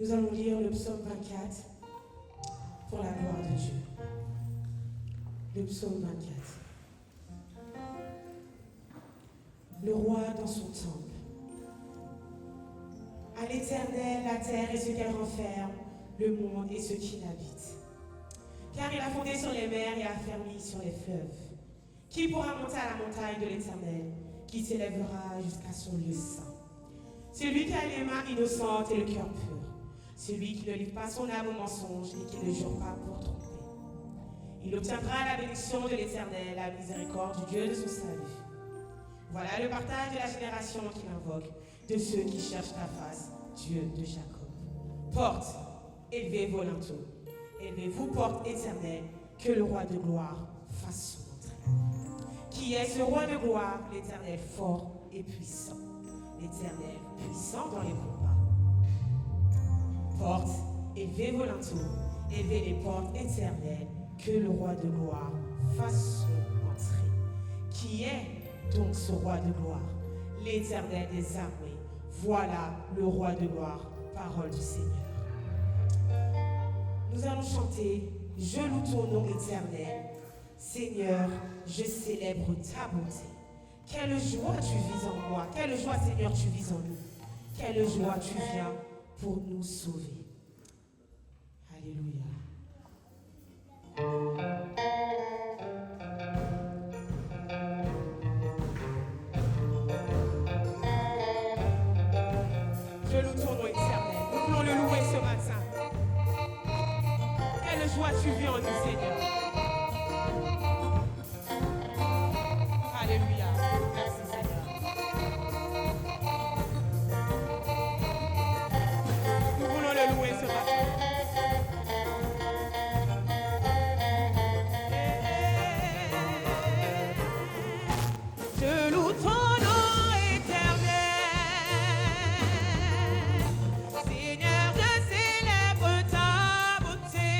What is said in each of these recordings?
Nous allons lire le psaume 24 pour la gloire de Dieu. Le psaume 24. Le roi dans son temple. À l'Éternel, la terre et ce qu'elle renferme, le monde et ce qui l'habite. Car il a fondé sur les mers et a fermi sur les fleuves. Qui pourra monter à la montagne de l'Éternel, qui s'élèvera jusqu'à son lieu saint? Celui qui a les mains innocentes et le cœur pur, celui qui ne livre pas son âme au mensonge et qui ne jure pas pour tromper. Il obtiendra la bénédiction de l'Éternel, la miséricorde du Dieu de son salut. Voilà le partage de la génération qui l'invoque, de ceux qui cherchent ta face, Dieu de Jacob. Porte, élevez vos linteaux, élevez-vous, porte éternelle, que le roi de gloire fasse son entrée. Qui est ce roi de gloire? L'Éternel fort et puissant, l'Éternel puissant dans les combats. Porte, élevez vos linteaux, élevez les portes éternelles, que le roi de gloire fasse son entrée. Qui est donc ce roi de gloire? L'Éternel des armées. Voilà le roi de gloire, parole du Seigneur. Nous allons chanter « Je loue ton nom éternel. Seigneur, je célèbre ta bonté. Quelle joie tu vis en moi. Quelle joie, Seigneur, tu vis en nous. Quelle joie tu viens pour nous sauver. » Alléluia. Je loue ton nom éternel. Nous voulons le louer ce matin. Quelle joie tu vis en nous, Seigneur. Alléluia. Merci, Seigneur. Nous voulons le louer ce matin. Je loue ton nom éternel. Seigneur, je célèbre ta beauté.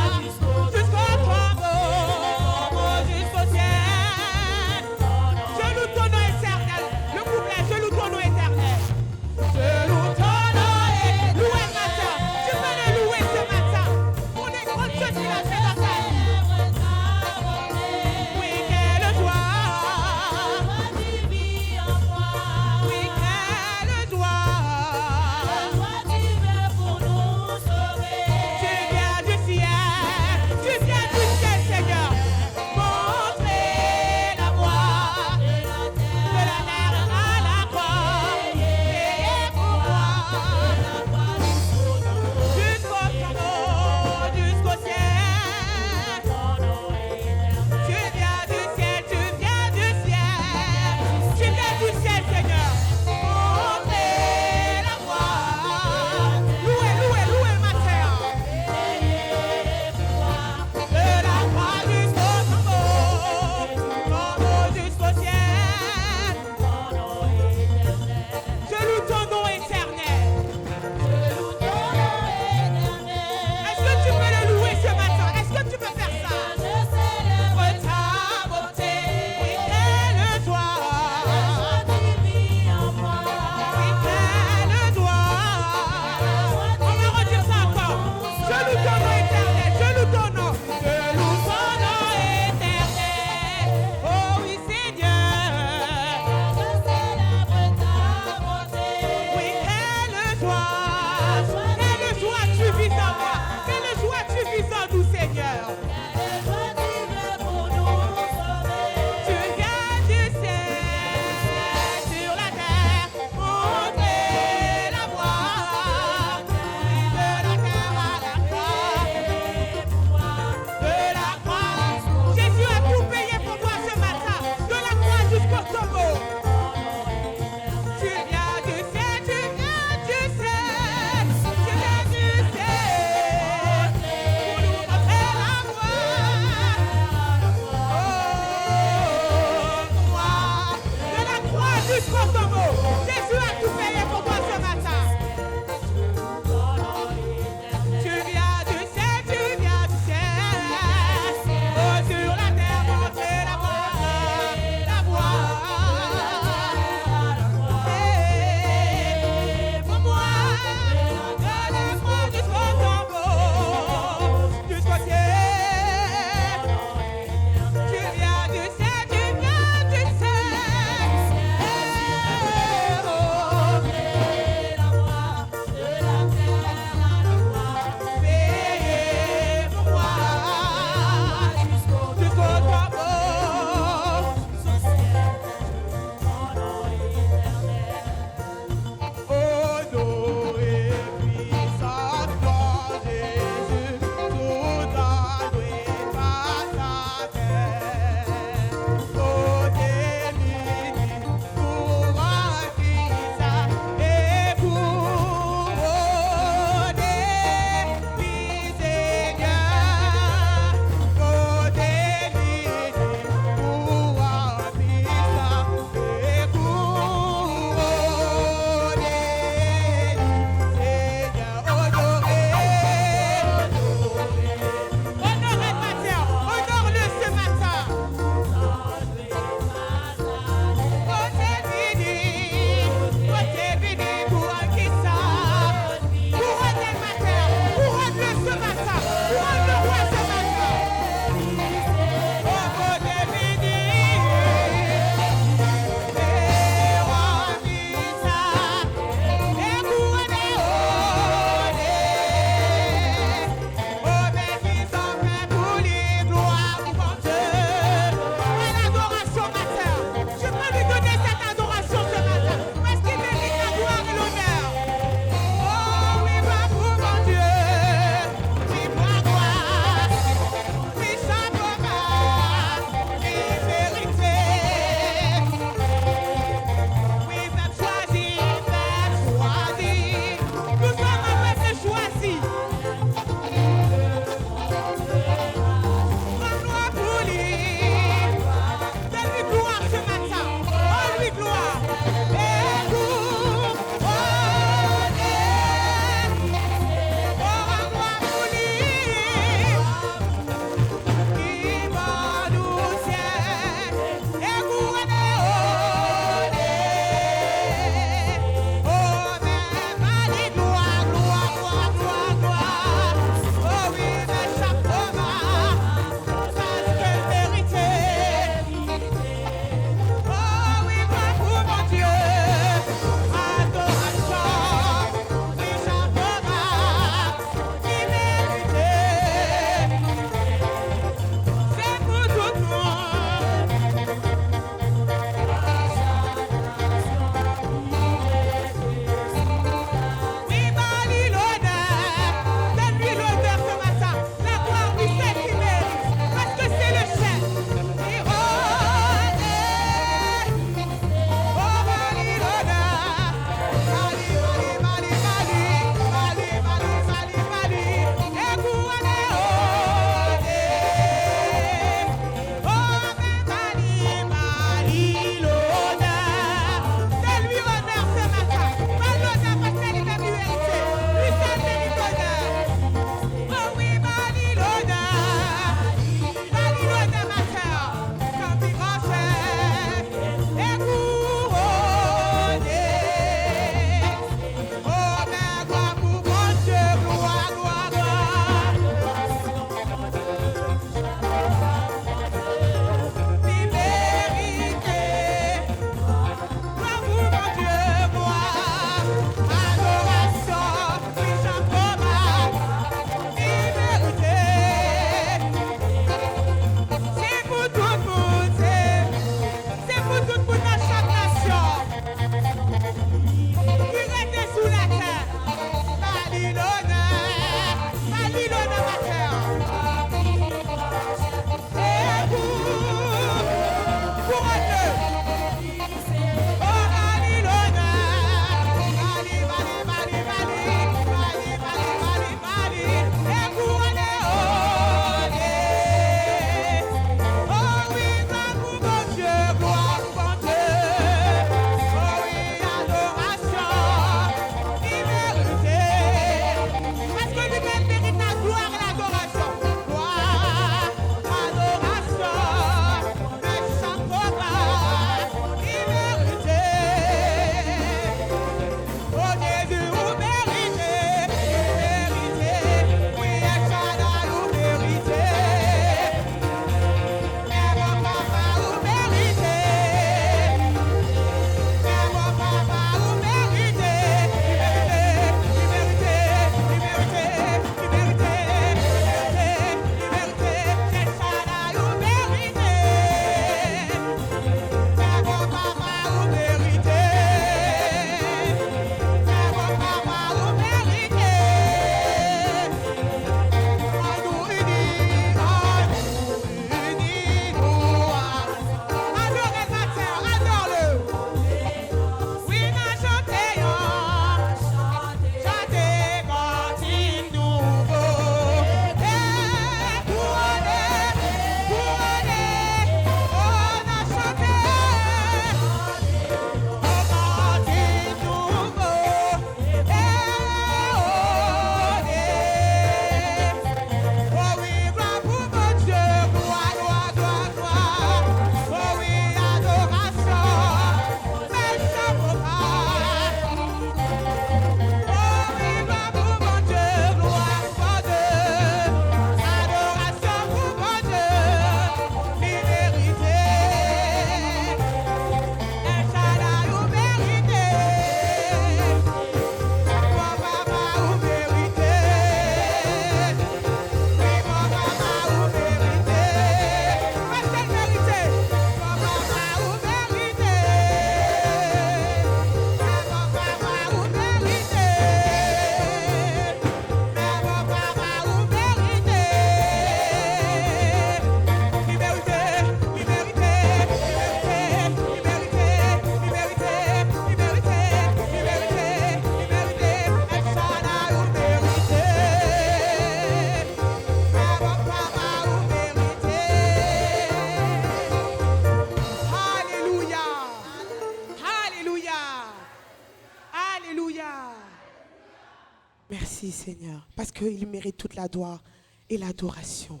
Seigneur, parce qu'il mérite toute la gloire et l'adoration.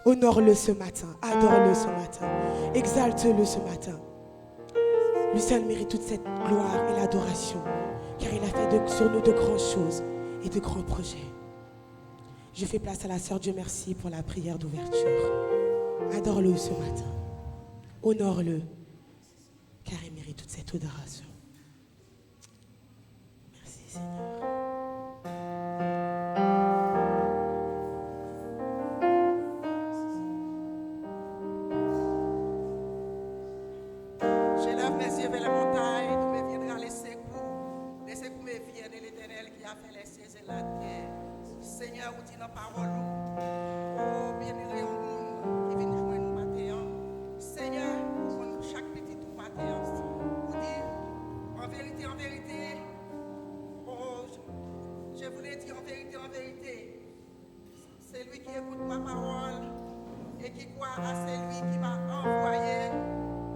Honore-le ce matin, adore-le ce matin, exalte-le ce matin. Lui seul mérite toute cette gloire et l'adoration, car il a fait sur nous de grandes choses et de grands projets. Je fais place à la sœur Dieu merci pour la prière d'ouverture. Adore-le ce matin, honore-le, car il mérite toute cette adoration. Merci Seigneur. Seigneur, vous dites dans la parole, oh bien-aimé au monde qui vient jouer nous matin. Seigneur, pour nous chaque petit tout matin, vous dites en vérité, oh, je voulais dire en vérité, c'est lui qui écoute ma parole et qui croit à celui qui m'a envoyé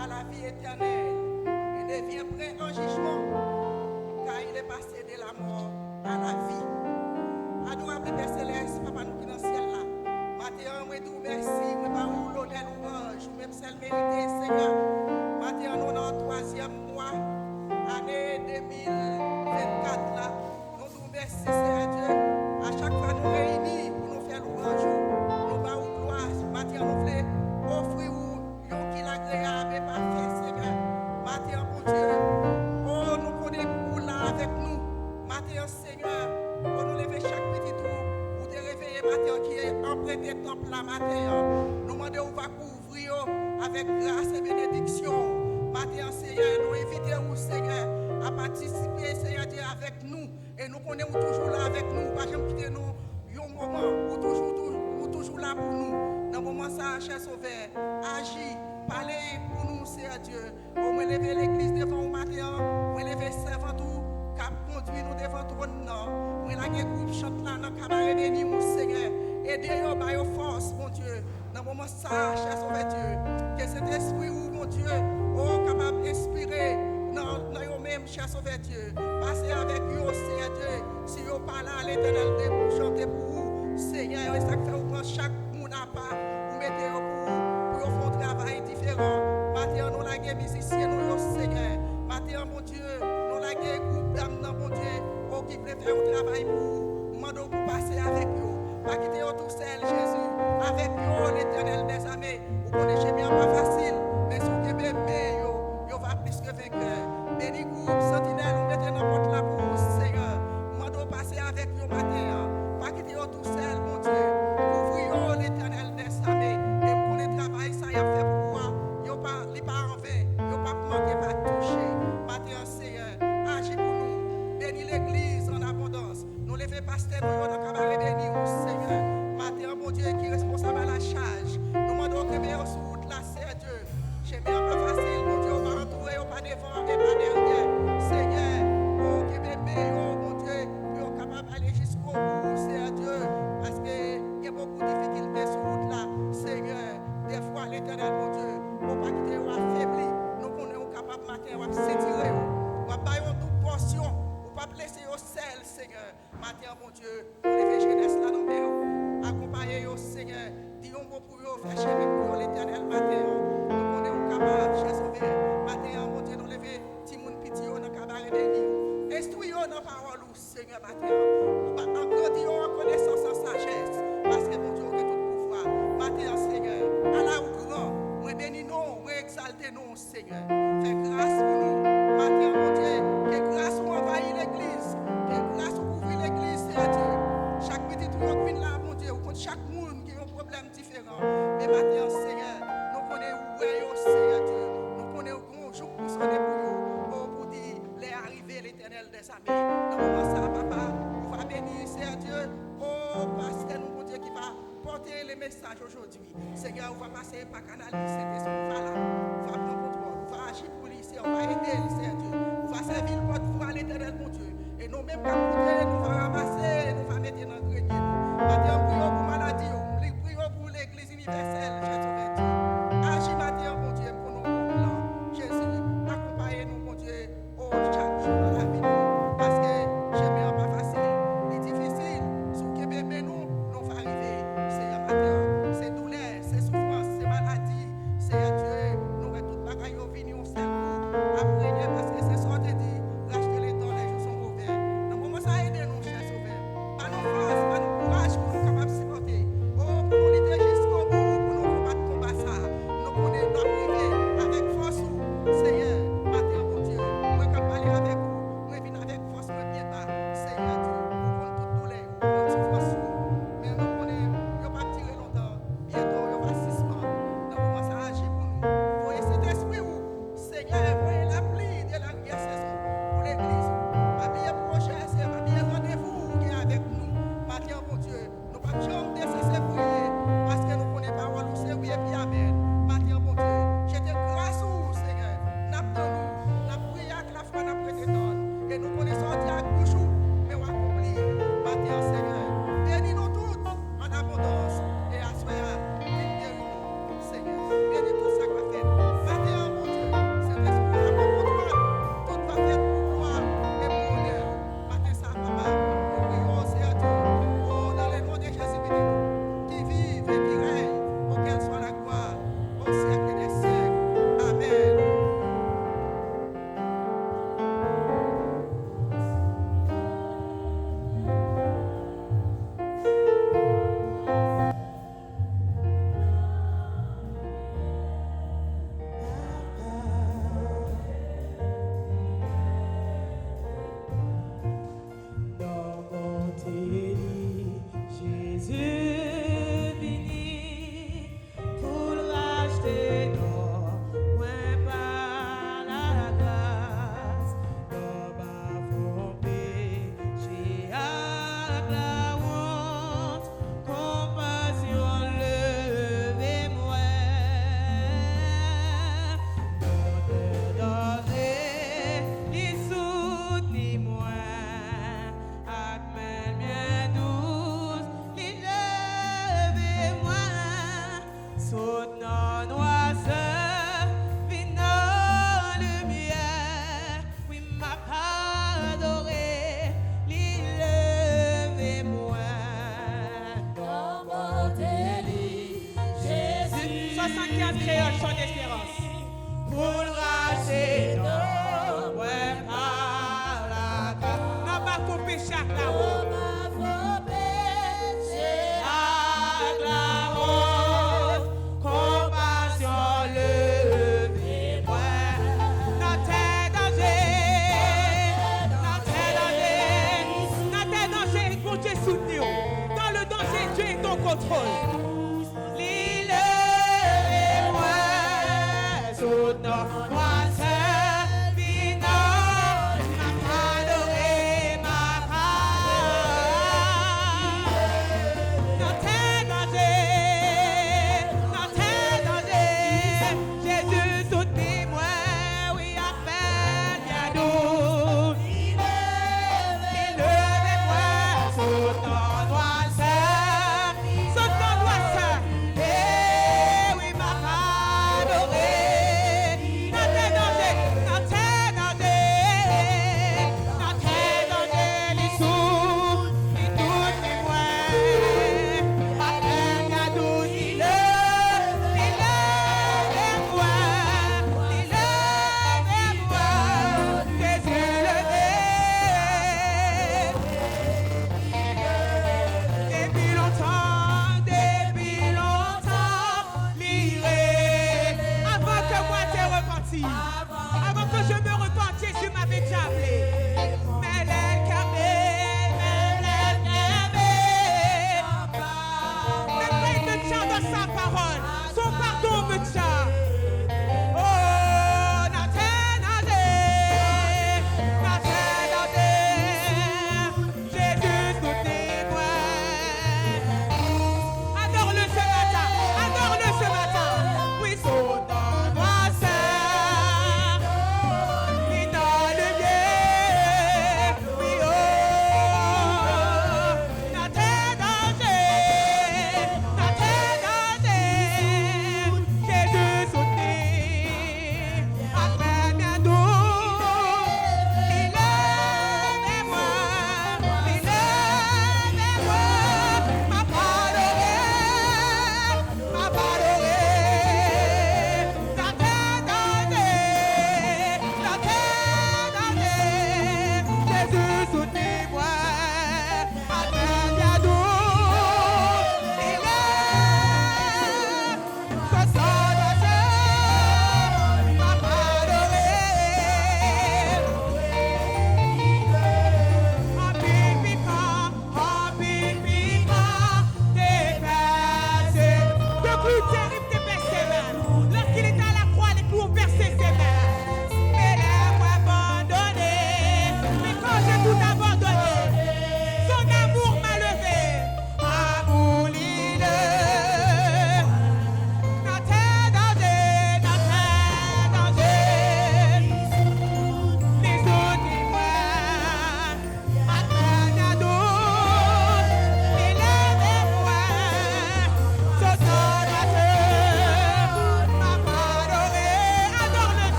à la vie éternelle. Il devient prêt en jugement, car il est passé de la mort à la vie. Adorable Père Céleste, Papa nous qui dans le ciel là. Matin, moi nous merci, moi pas où l'honneur louange, ou même celle méritée, Seigneur. Matin, nous dans le 3e mois, année 2024 là. Nous nous merci, Seigneur Dieu. À chaque fois nous réunis pour nous faire louange, nous pas où gloire. Matin, nous voulons offrir un qu'il agréable et parfait, Seigneur. Matin, mon Dieu, oh nous connaissons pour là avec nous. Matin, Seigneur. Pour nous lever chaque petit tour, pour te réveiller matin qui est emprunté temple la matin. Nous demandons où va couvrir avec grâce et bénédiction. Matin, Seigneur, nous invitons, Seigneur, à participer, Seigneur Dieu, avec nous. Et nous connaissons toujours là avec nous. Pas jamais quitter nous. Un moment où toujours là pour nous. Dans le moment ça, cher sauveur, agis, parlez pour nous, Seigneur Dieu. On me lever l'église devant au matin, on me lever servant tout, cap conduit nous devant ton nom. Moi la groupe chante là dans cabaret béni mon Seigneur. Aidez-nous par your force mon Dieu. Dans le moment ça, cher sauveur Dieu, que cet esprit ou mon Dieu, oh capable d'inspirer dans yo même cher sauveur Dieu. Passez avec vous Seigneur Dieu. Si vous parlez à l'Éternel pour chanter pour vous, Seigneur, et ça fait vous prendre chaque monde à part, vous mettez pour faire un travail différent. Maintenant nous la musiciens nous Seigneur. Maintenant mon Dieu, nous la groupe d'âme mon Dieu. Qui préfère un travail pour vous, demandons pour passer avec vous, pas quitter tout seul, Jésus, avec vous, l'Éternel des armées. Vous connaissez bien, pas facile, mais si vous bébé, vous va plus que vainqueur. Béni groupe, sentinelle, vous mettez n'importe là pour vous, Seigneur. Demandons passer avec vous matin, pas quitter tout seul, mon Dieu. Ouvrez l'Éternel des armées, et vous connaissez le travail, ça y a fait pour moi. Vous pas en vain, vous pas manquer, pas toucher. Matin, Seigneur, agis pour nous, bénis l'église. Nous les faisons passer dans le cabaret béni, Seigneur. Matin, mon Dieu, qui est responsable à la charge. Nous demandons que meilleur sur route là, c'est Dieu. J'ai bien pas facile, mon Dieu, on va entourer, on pas devant et pas derrière. Seigneur, oh, que bébé, oh, mon Dieu, puis on est capable d'aller jusqu'au bout, c'est Dieu. Parce qu'il y a beaucoup de difficultés sur route là, Seigneur. Des fois, l'Éternel, mon Dieu, on pas quitter, on affaibli. Nous sommes capables matin, on va s'étirer, on va bailler une toute portion. Pas blesser au sel, Seigneur. Matin, mon Dieu, nous les jeunesse là dans le accompagner au Seigneur. Dis-nous pour vous, faire chérir pour l'éternel matin. Nous sommes capables, cher sauveur. Matin, mon Dieu, nous lever, Timoun pitié dans le cabaret béni. Instruis-nous dans la parole, Seigneur, matin. Grandis en connaissance, en sagesse. Parce que mon Dieu, on a tout pouvoir. Matin, Seigneur, à la ou grand, moi bénis nous, moi exalter nous, Seigneur. Fais grâce pour nous. Matin, mon Dieu, que grâce nous envahit l'église. Que grâce nous couvre l'église, Seigneur Dieu. Chaque petit truc qui vient là, mon Dieu, contre chaque monde qui a un problème différent. Mais matin, Seigneur, nous connaissons où est, Seigneur Dieu. Nous connaissons où jour pour sonner pour nous. Pour dire, les arrivées, l'éternel des armées. Dans le moment ça, papa, on va bénir, Seigneur Dieu. Oh, parce que nous, mon Dieu, qui va porter les messages aujourd'hui. Seigneur, on va passer par canal, c'est on va là. On va prendre contrôle, on va agir pour lui, on va aider, Seigneur Dieu. On va servir le porte-voix à l'éternel, mon Dieu. Et nous-mêmes, quand nous va ramasser, nous va mettre dans le grenier. Matin, prions pour maladie, prions pour l'église universelle, Jésus, Dieu. Agis, matin, mon Dieu, pour nous, Jésus, accompagnez-nous, mon Dieu, chaque jour dans la vie, parce que j'aime pas facile, c'est difficile. 75 créoles, chant d'espérance. Pour le racheter, non, ouais, par la grâce. N'a pas coupé chaque là-haut. Dans le danger, Dieu est en contrôle. L'île est moi, sous nos bras, servino, n'a adoré ma dans tes dangers, Jésus soutient moi, oui, à peine bien doux. Il est moi, sous nos doigts. Not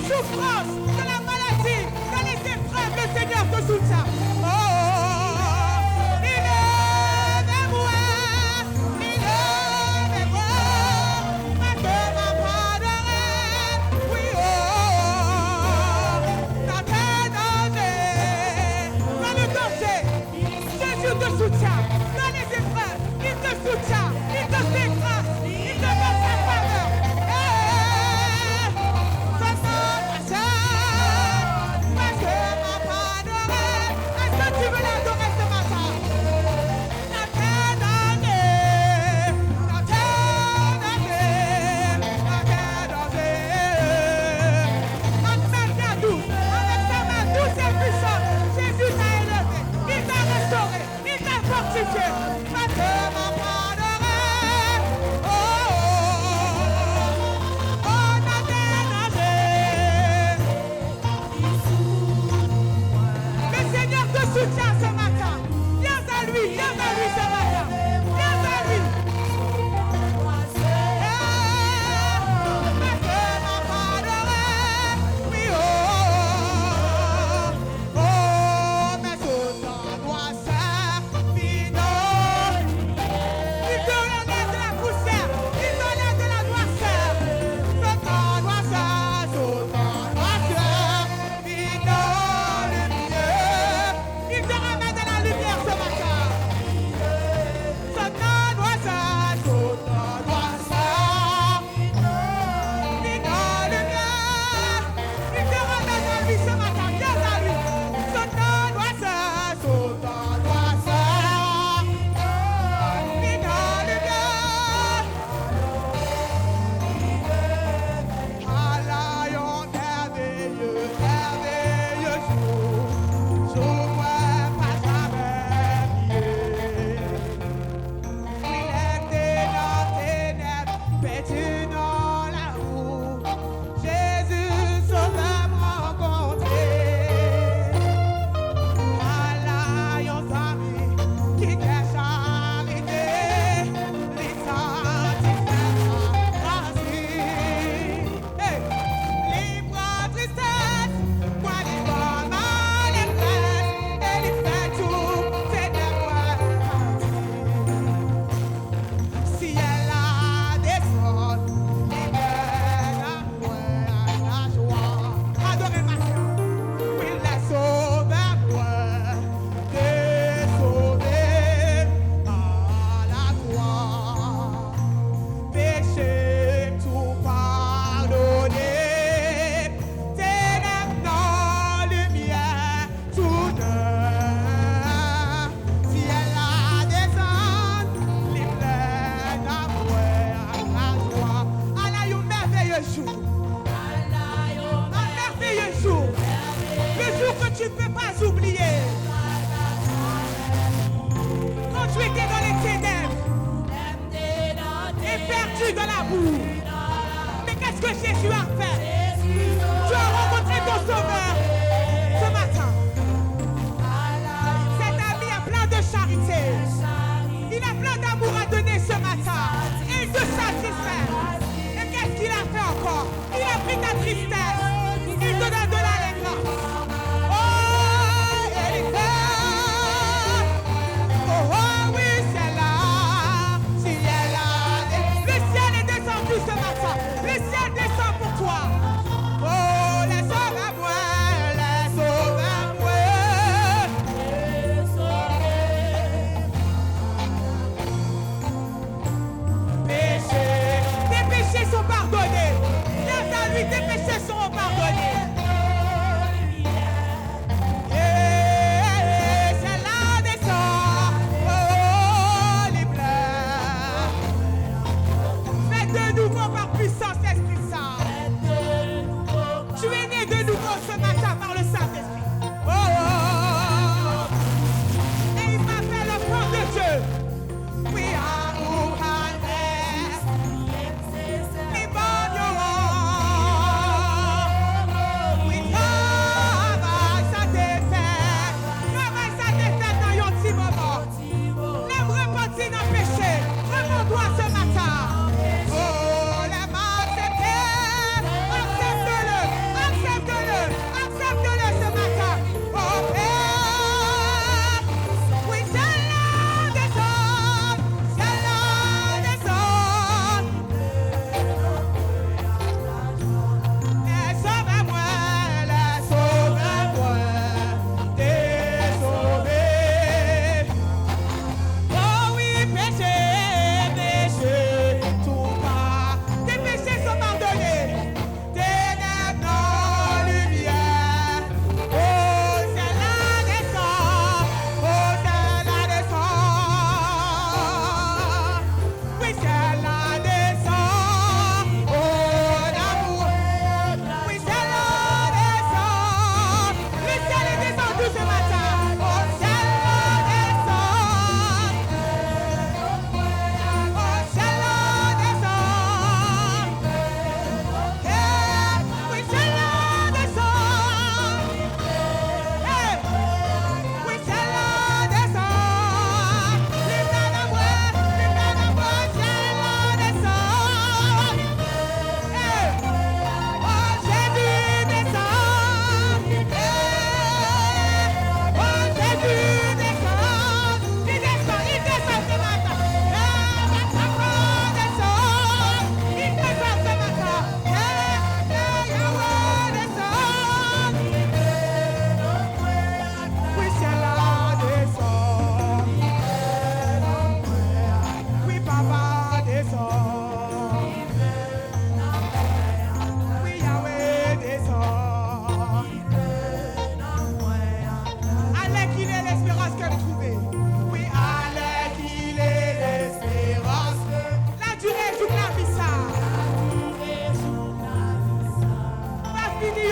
souffrances, dans la maladie, dans les épreuves, le Seigneur te soutient. Oh, il est avec moi, il est avec moi, ma cœur m'a pardonné, oui, oh, dans tes dangers, dans le danger, Jésus te soutient, dans les épreuves, il te soutient, il te fait grâce, il te donne sa faveur. Tu veux l'adorer ce matin? Dans tes dangers, dans tes dangers, dans tes dangers. Avec sa main douce, avec sa main douce et puissante, Jésus t'a élevé, il t'a restauré, il t'a fortifié. Ma cœur m'a pardonné. Oh, oh, oh, dans tes dangers. Le Seigneur te soutient ce matin. Viens à lui ce matin. Viens à lui. Ma cœur m'a pardonné. Oui, oh, oh, mais tout en doit servir. Il te relève de la poussière. Il te relève de la noirceur. Tout en doit servir. Tout en doit servir dans le milieu. Il te ramène de la lumière ce matin. Son nom doit s'arrêter, son nom doit s'arrêter. Il dans le mien. Il te ramène à lui ce matin. Viens à lui. Son nom doit s'arrêter, son nom doit s'arrêter. Il dans le mien. Allions merveilleux, merveilleux jour. Jour pas jamais lié. Il était dans tes ténèbres, perdu dans la roue. Jésus sauveur m'a rencontré. Allions amis qui t'est charité, les satisfaits hey, libre en tristesse, moi libre dans les places, et il fait tout, c'est de moi. Si elle a descend, il mène à moi la joie. Adorez ma soeur, oui, les sauveur moi, t'es sauvé à la croix. Péché tout pardonné, ténèbres dans lumière tout neuf. Si elle a descend, l'hymne d'amour à la joie. Allah, un merveilleux jour. Un merveilleux jour. Le jour que tu ne peux pas oublier. Quand tu étais dans les ténèbres et perdu dans la boue. Mais qu'est-ce que Jésus a fait? Tu as rencontré ton sauveur ce matin. Cet ami a plein de charité. Il a plein d'amour à donner ce matin. Et il te satisfait. Et qu'est-ce qu'il a fait encore? Il a pris ta tristesse. Il te donne de l'allégresse. Oh, elle est belle. Oh, oh, oui, c'est là. Si elle a... Le ciel est descendu ce matin. Le ciel descend pour toi.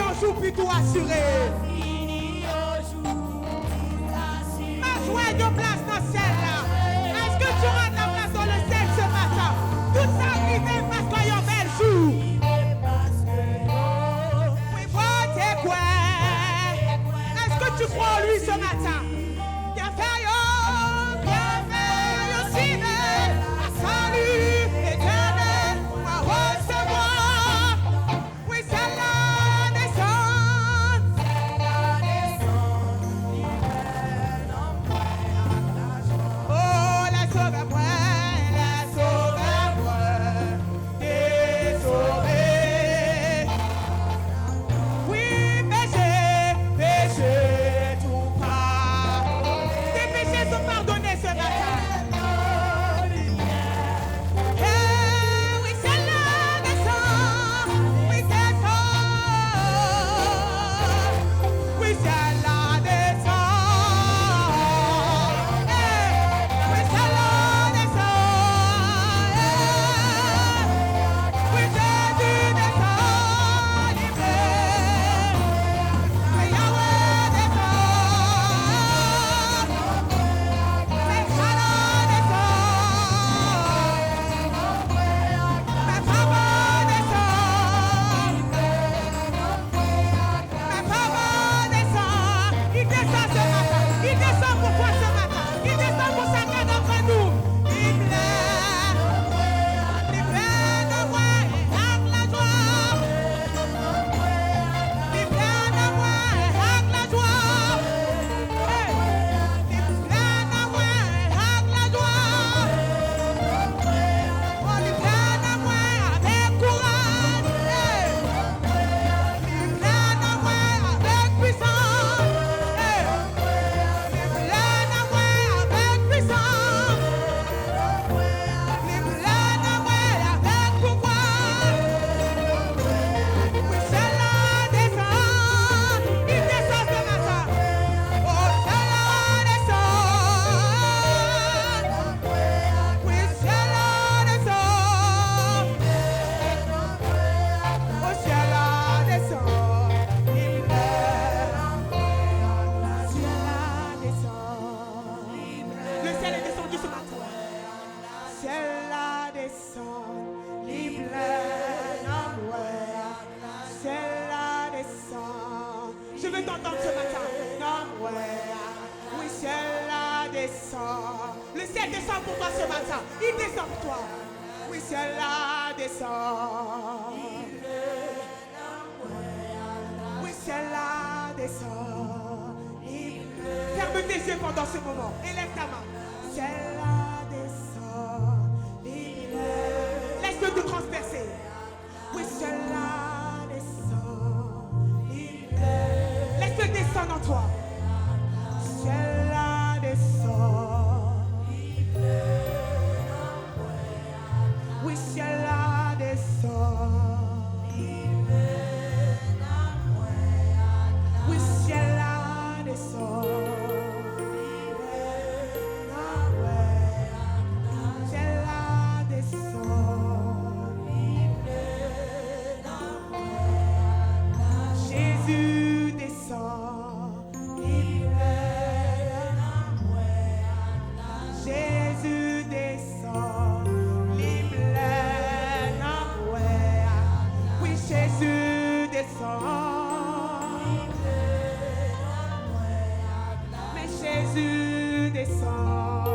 au jour puis tout assuré. Ma joie de place dans celle-là. Est-ce que tu rentres la place dans le ciel ce matin? Tout ça arrivé parce qu'il y a un bel jour. Oui, vote quoi? Est-ce que tu crois en lui ce matin? Bien fait, aussi, à salut éternel, à recevoir. Oui, c'est la naissance. Oh, la sauve-moi, t'es sauvé. Oui, péché, tout pas. Tes péchés sont pardonnés ce matin. Oui, c'est la naissance. Oui, c'est ça. Oui, c'est la naissance. Oui, c'est la naissance. Oui, Jésus descend libre. Oui, Yahweh descend. Oui, Shalom descend. Mais papa descend. Mais papa descend. Il descend ce matin. Il descend pour toi ce matin. Il descend pour chacun d'entre nous. Il pleure de moi et avec la joie. Il pleure de moi et avec la joie. Il pleure de moi et avec la joie. Oh, il pleure de moi avec courage. Il pleure de moi avec puissance. Il pleure de moi avec puissance. Il pleure de moi avec pouvoir. Oui, c'est la descente. Il descend ce matin. Oh, c'est la descente. Oui, c'est la descente. Oh, c'est la descente. Il pleure. C'est la descente. Le ciel est descendu ce matin. C'est la descente. Il pleure en moi. C'est la descente. Je veux t'entendre ce matin. Non, ouais. Oui, c'est la descente. Le ciel descend pour toi ce matin. Il descend pour toi. Oui, c'est la descente. Oui, c'est la descente. Ferme tes yeux pendant ce moment. Élève ta main. C'est la descente. Laisse-le te transpercer. Oui, c'est la descente. Laisse-le descendre en toi. C'est la descente. Oui, c'est la descente. Oui, c'est la descente. C'est la descente. Jésus descend. Jésus descend. Oui, Jésus descend. Mais Jésus descend.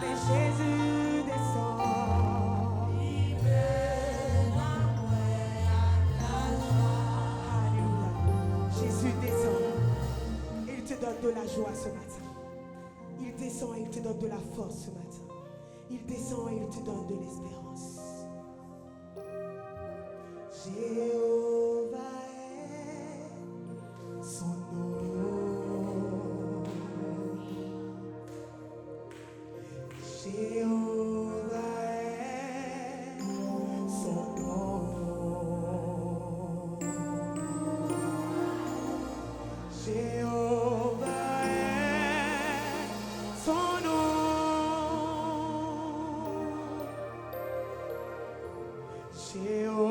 Mais Jésus descend. Alléluia. Jésus descend. Et il te donne de la joie ce matin. Il descend et il te donne de la force ce matin. Il descend et il te donne de l'espérance. Jéhovah est son nom. Jéhovah est son nom. Jéhovah est son nom. Jéhovah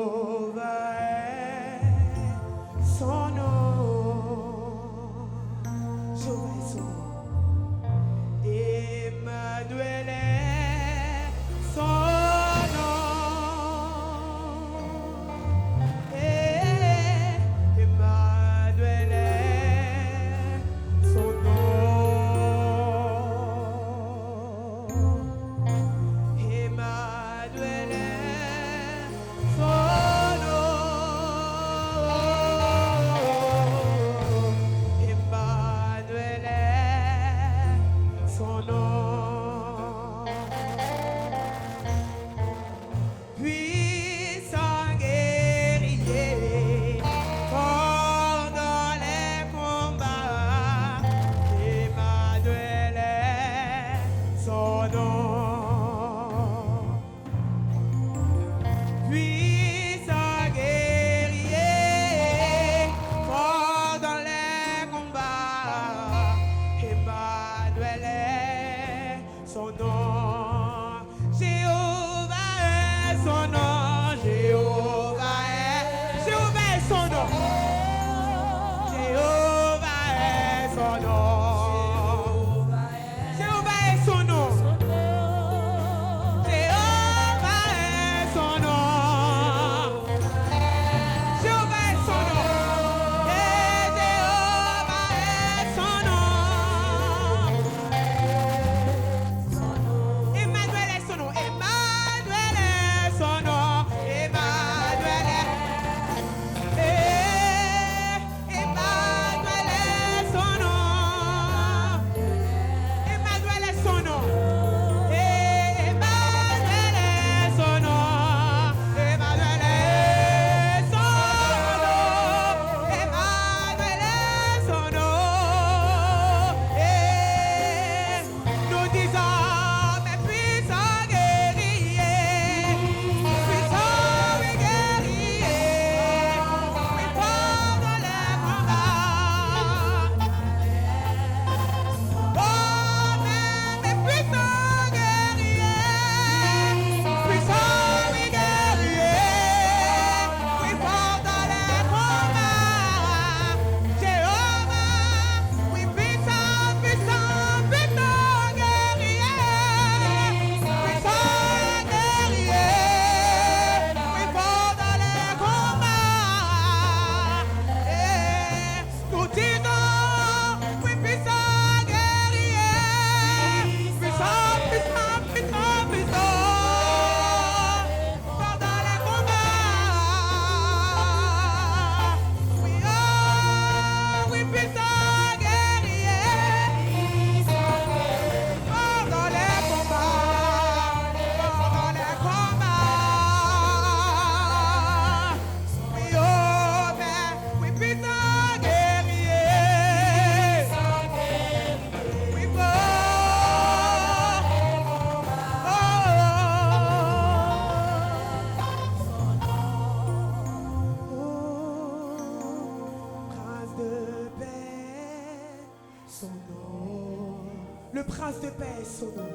son nom. Le prince de paix, son nom.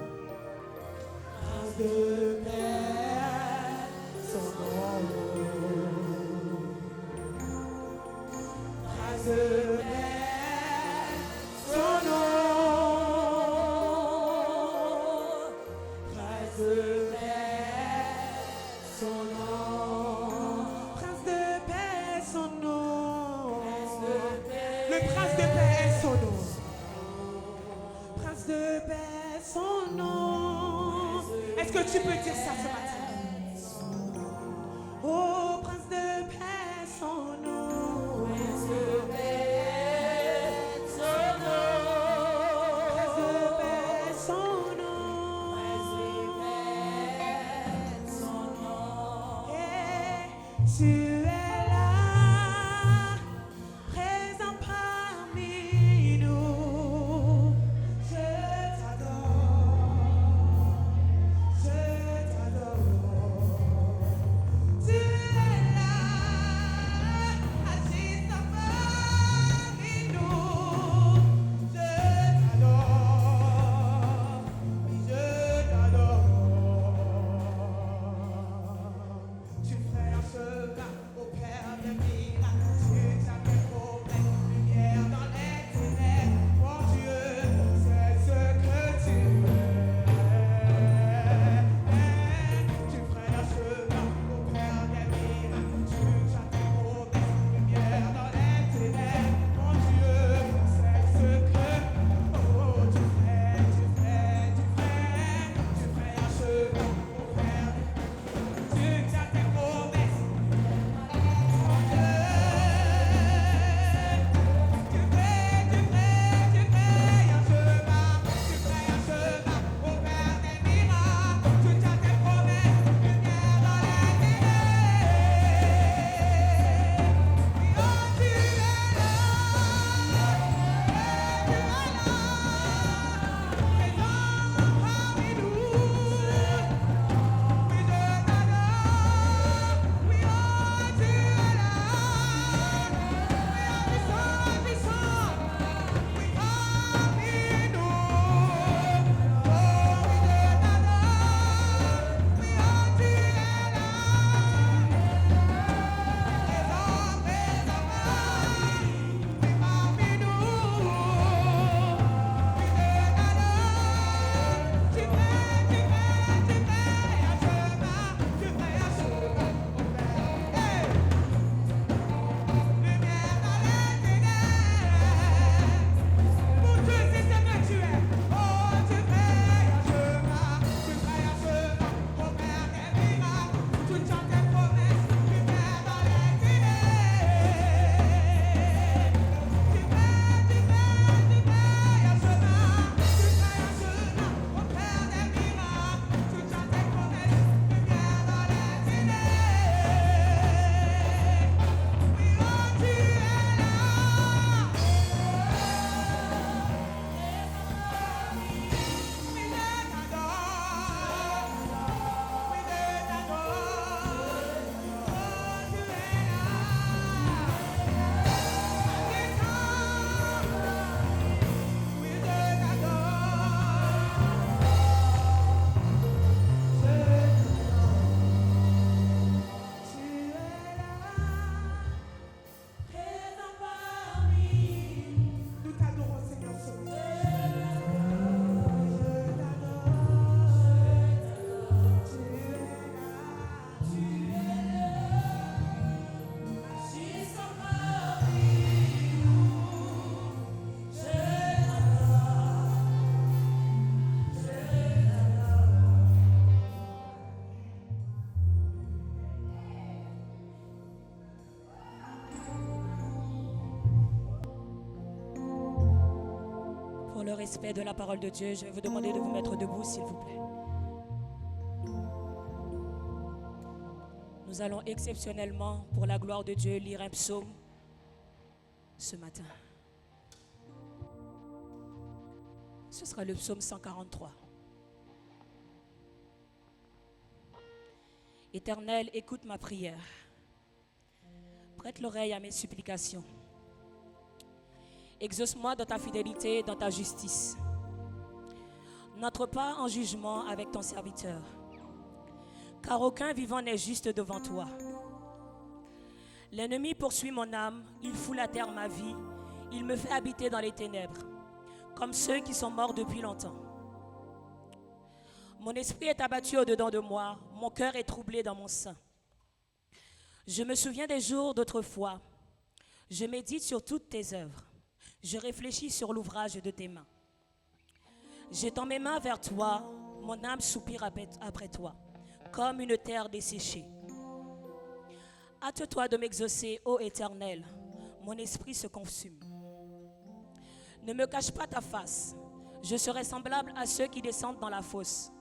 Prince de paix, son nom. Prince de paix, son nom. Prince de paix, son nom. Prince de paix, son nom. Le prince de paix est son nom. Prince de paix, son nom. Est-ce que tu peux dire ça ce matin? Oh, prince de paix, son nom. Prince de paix, son nom. Prince de paix, son nom. Prince de paix, son nom. Et tu es là, présent parmi nous. Je t'adore. Tu es là, agissant parmi nous. Je t'adore, oui je t'adore. Tu fais un chemin au Père des miracles. Tu tiens tes promesses, lumière dans les ténèbres. Mon Dieu, c'est ce que tu tu ferais un chemin au Père des miracles. Tu tiens tes promesses, lumière dans les ténèbres. Mon Dieu, c'est ce que tu ferais un chemin au Père des miracles. Tu tiens tes promesses, mon Dieu. Tu ferais un chemin au Père des miracles. Tu tiens tes promesses, lumière dans les ténèbres. Oh, tu es là, présent parmi nous. Oui, je t'adore. Oui, oh, tu es là. Oui, oh, puissant. Oui, parmi nous. Oh, oui, je t'adore. Oui, oh, tu es là. Présent parmi nous. Oui, parmi nous. Oui, je t'adore. Tu fais un chemin. Tu fais un chemin au Père. Hey! Lumière dans les ténèbres. Mon Dieu, c'est ce que tu es. Oh, tu fais un chemin au Père des miracles. Tu tiens tes promesses, lumière dans les ténèbres. Tu fais un chemin au Père des miracles. Tu tiens tes promesses, lumière dans les ténèbres. Oui, oh, tu es là. Oui, je t'adore. Oui, je t'adore. Oh, tu es là. Oui, je t'adore. Tu es là, présent parmi nous. Nous t'adorons, Seigneur, ce matin. Je t'adore. Tu es là, agissant parmi nous. Je t'adore. Pour le respect de la parole de Dieu, je vais vous demander de vous mettre debout, s'il vous plaît. Nous allons exceptionnellement, pour la gloire de Dieu, lire un psaume ce matin. Ce sera le psaume 143. Éternel, écoute ma prière. Prête l'oreille à mes supplications. Exauce-moi dans ta fidélité et dans ta justice. N'entre pas en jugement avec ton serviteur, car aucun vivant n'est juste devant toi. L'ennemi poursuit mon âme, il fout la terre ma vie, il me fait habiter dans les ténèbres, comme ceux qui sont morts depuis longtemps. Mon esprit est abattu au-dedans de moi, mon cœur est troublé dans mon sein. Je me souviens des jours d'autrefois, je médite sur toutes tes œuvres, je réfléchis sur l'ouvrage de tes mains. J'étends mes mains vers toi, mon âme soupire après toi, comme une terre desséchée. Hâte-toi de m'exaucer, ô Éternel, mon esprit se consume. Ne me cache pas ta face, je serai semblable à ceux qui descendent dans la fosse.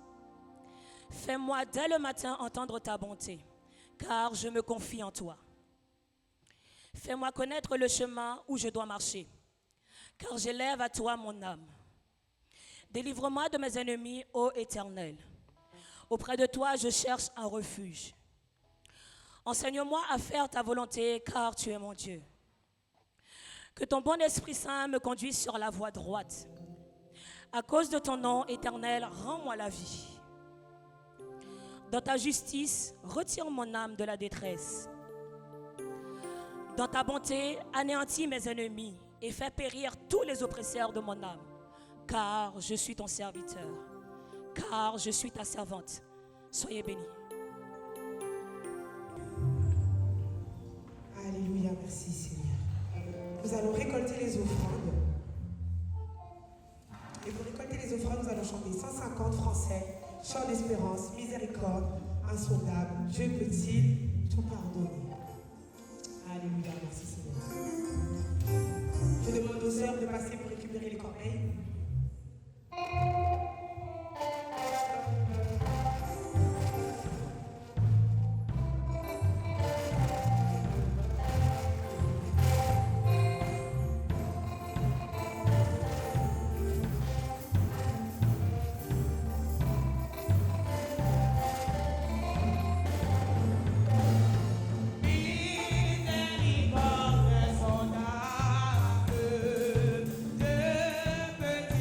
Fais-moi dès le matin entendre ta bonté, car je me confie en toi. Fais-moi connaître le chemin où je dois marcher, car j'élève à toi mon âme. Délivre-moi de mes ennemis, ô Éternel. Auprès de toi, je cherche un refuge. Enseigne-moi à faire ta volonté, car tu es mon Dieu. Que ton bon Esprit Saint me conduise sur la voie droite. À cause de ton nom, Éternel, rends-moi la vie. Dans ta justice, retire mon âme de la détresse. Dans ta bonté, anéantis mes ennemis et fais périr tous les oppresseurs de mon âme. Car je suis ton serviteur, car je suis ta servante. Soyez bénis. Alléluia, merci Seigneur. Nous allons récolter les offrandes. Et pour récolter les offrandes, nous allons chanter 150 français, chant d'espérance, miséricorde, insondable. Dieu peut-il tout pardonner? Alléluia, merci Seigneur. Je demande aux sœurs de passer pour récupérer les corbeilles. Miséricorde insondable, Dieu peut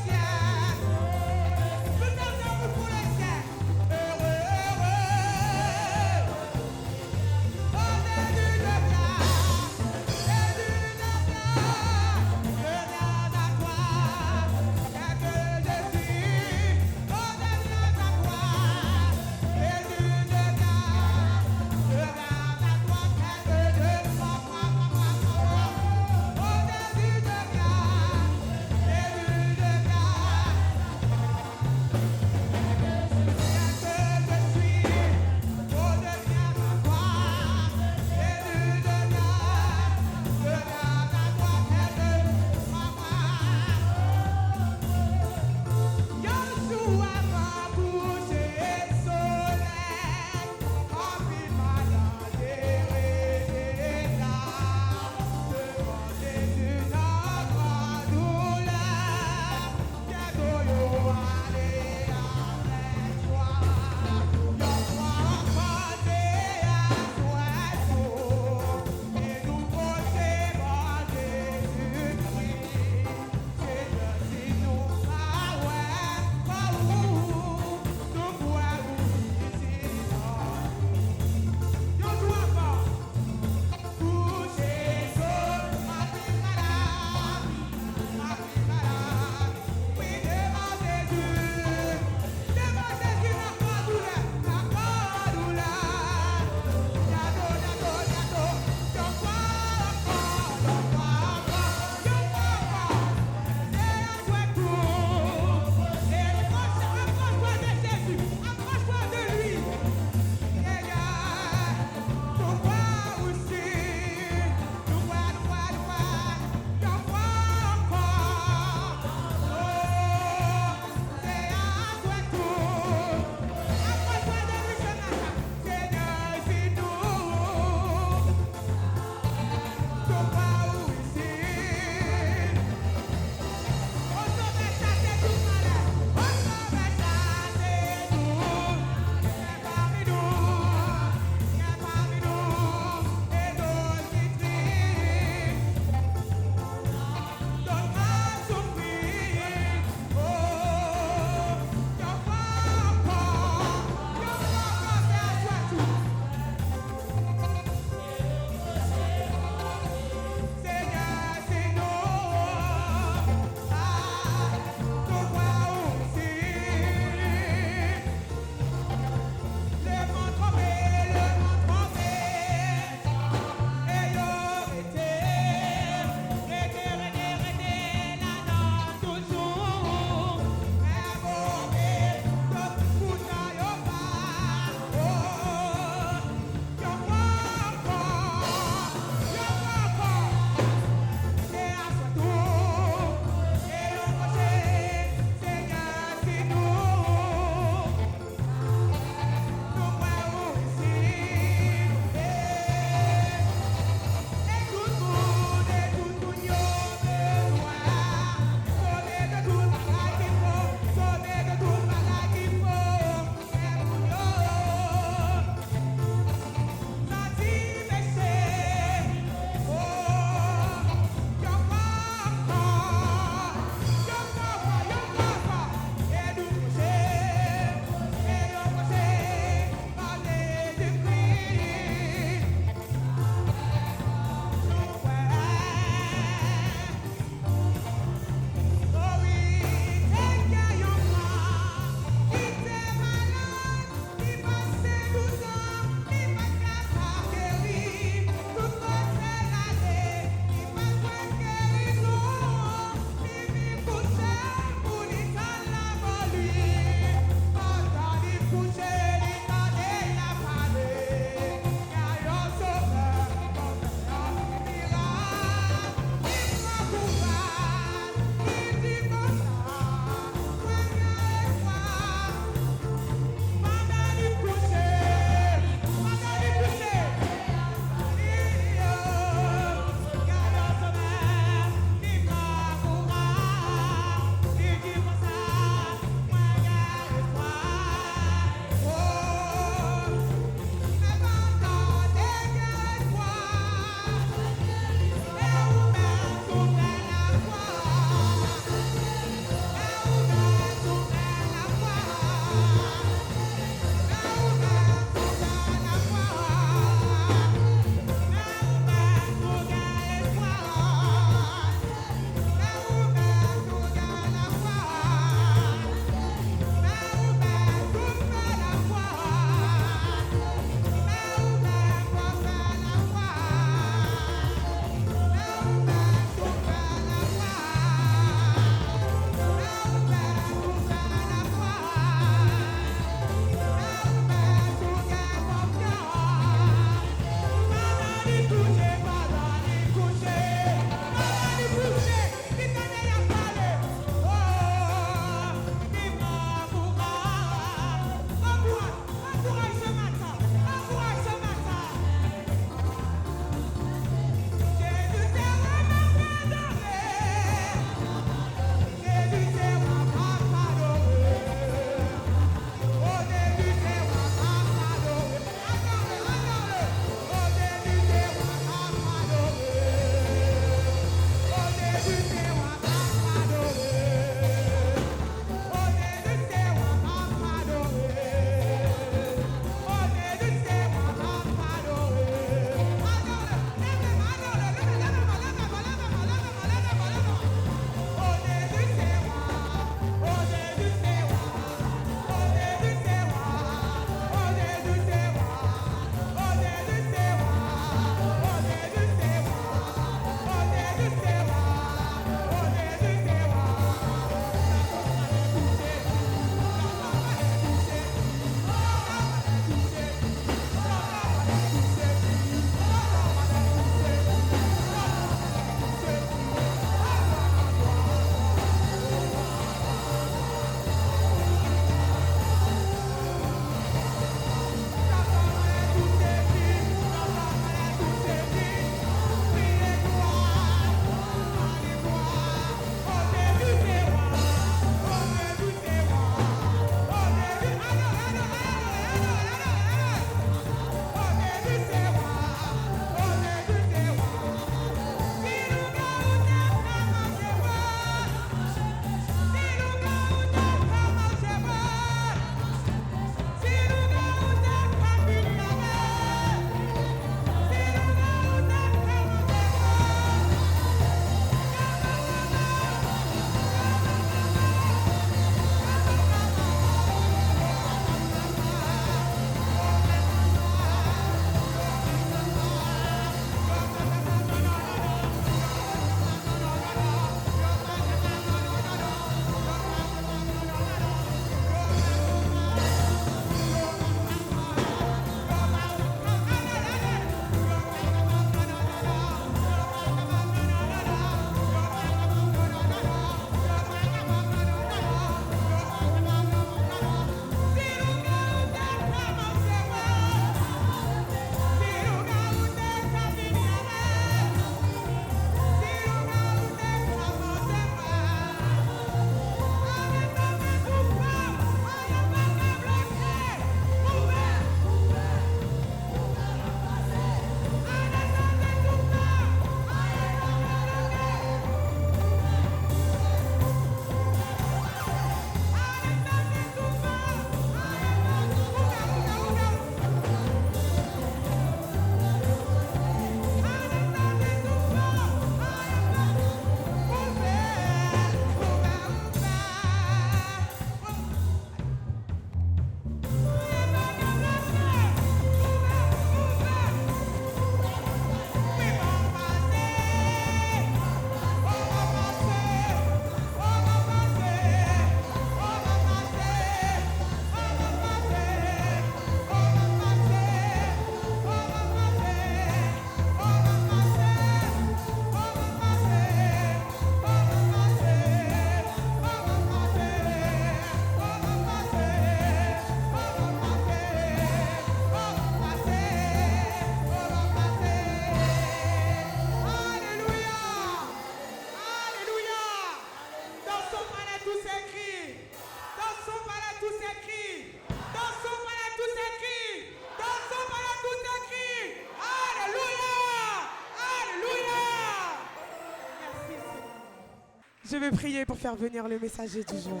Je vais prier pour faire venir le messager du jour.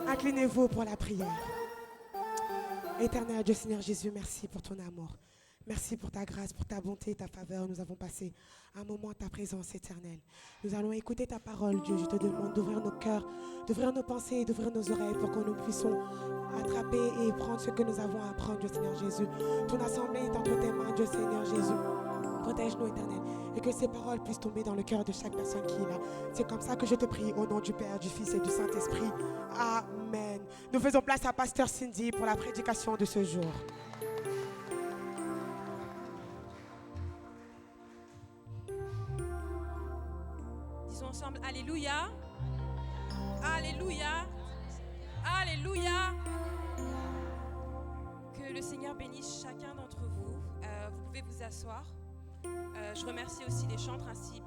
Inclinez-vous pour la prière. Éternel Dieu Seigneur Jésus, merci pour ton amour. Merci pour ta grâce, pour ta bonté et ta faveur. Nous avons passé un moment en ta présence éternelle. Nous allons écouter ta parole, Dieu. Je te demande d'ouvrir nos cœurs, d'ouvrir nos pensées et d'ouvrir nos oreilles pour que nous puissions attraper et prendre ce que nous avons à apprendre, Dieu Seigneur Jésus. Ton assemblée est entre tes mains, Dieu Seigneur Jésus. Protège-nous, éternel, et que ces paroles puissent tomber dans le cœur de chaque personne qui est là. C'est comme ça que je te prie, au nom du Père, du Fils et du Saint-Esprit. Amen. Nous faisons place à Pasteur Cindy pour la prédication de ce jour. Disons ensemble, Alléluia, Alléluia, Alléluia. Que le Seigneur bénisse chacun d'entre vous. Vous pouvez vous asseoir. Je remercie aussi les chantres ainsi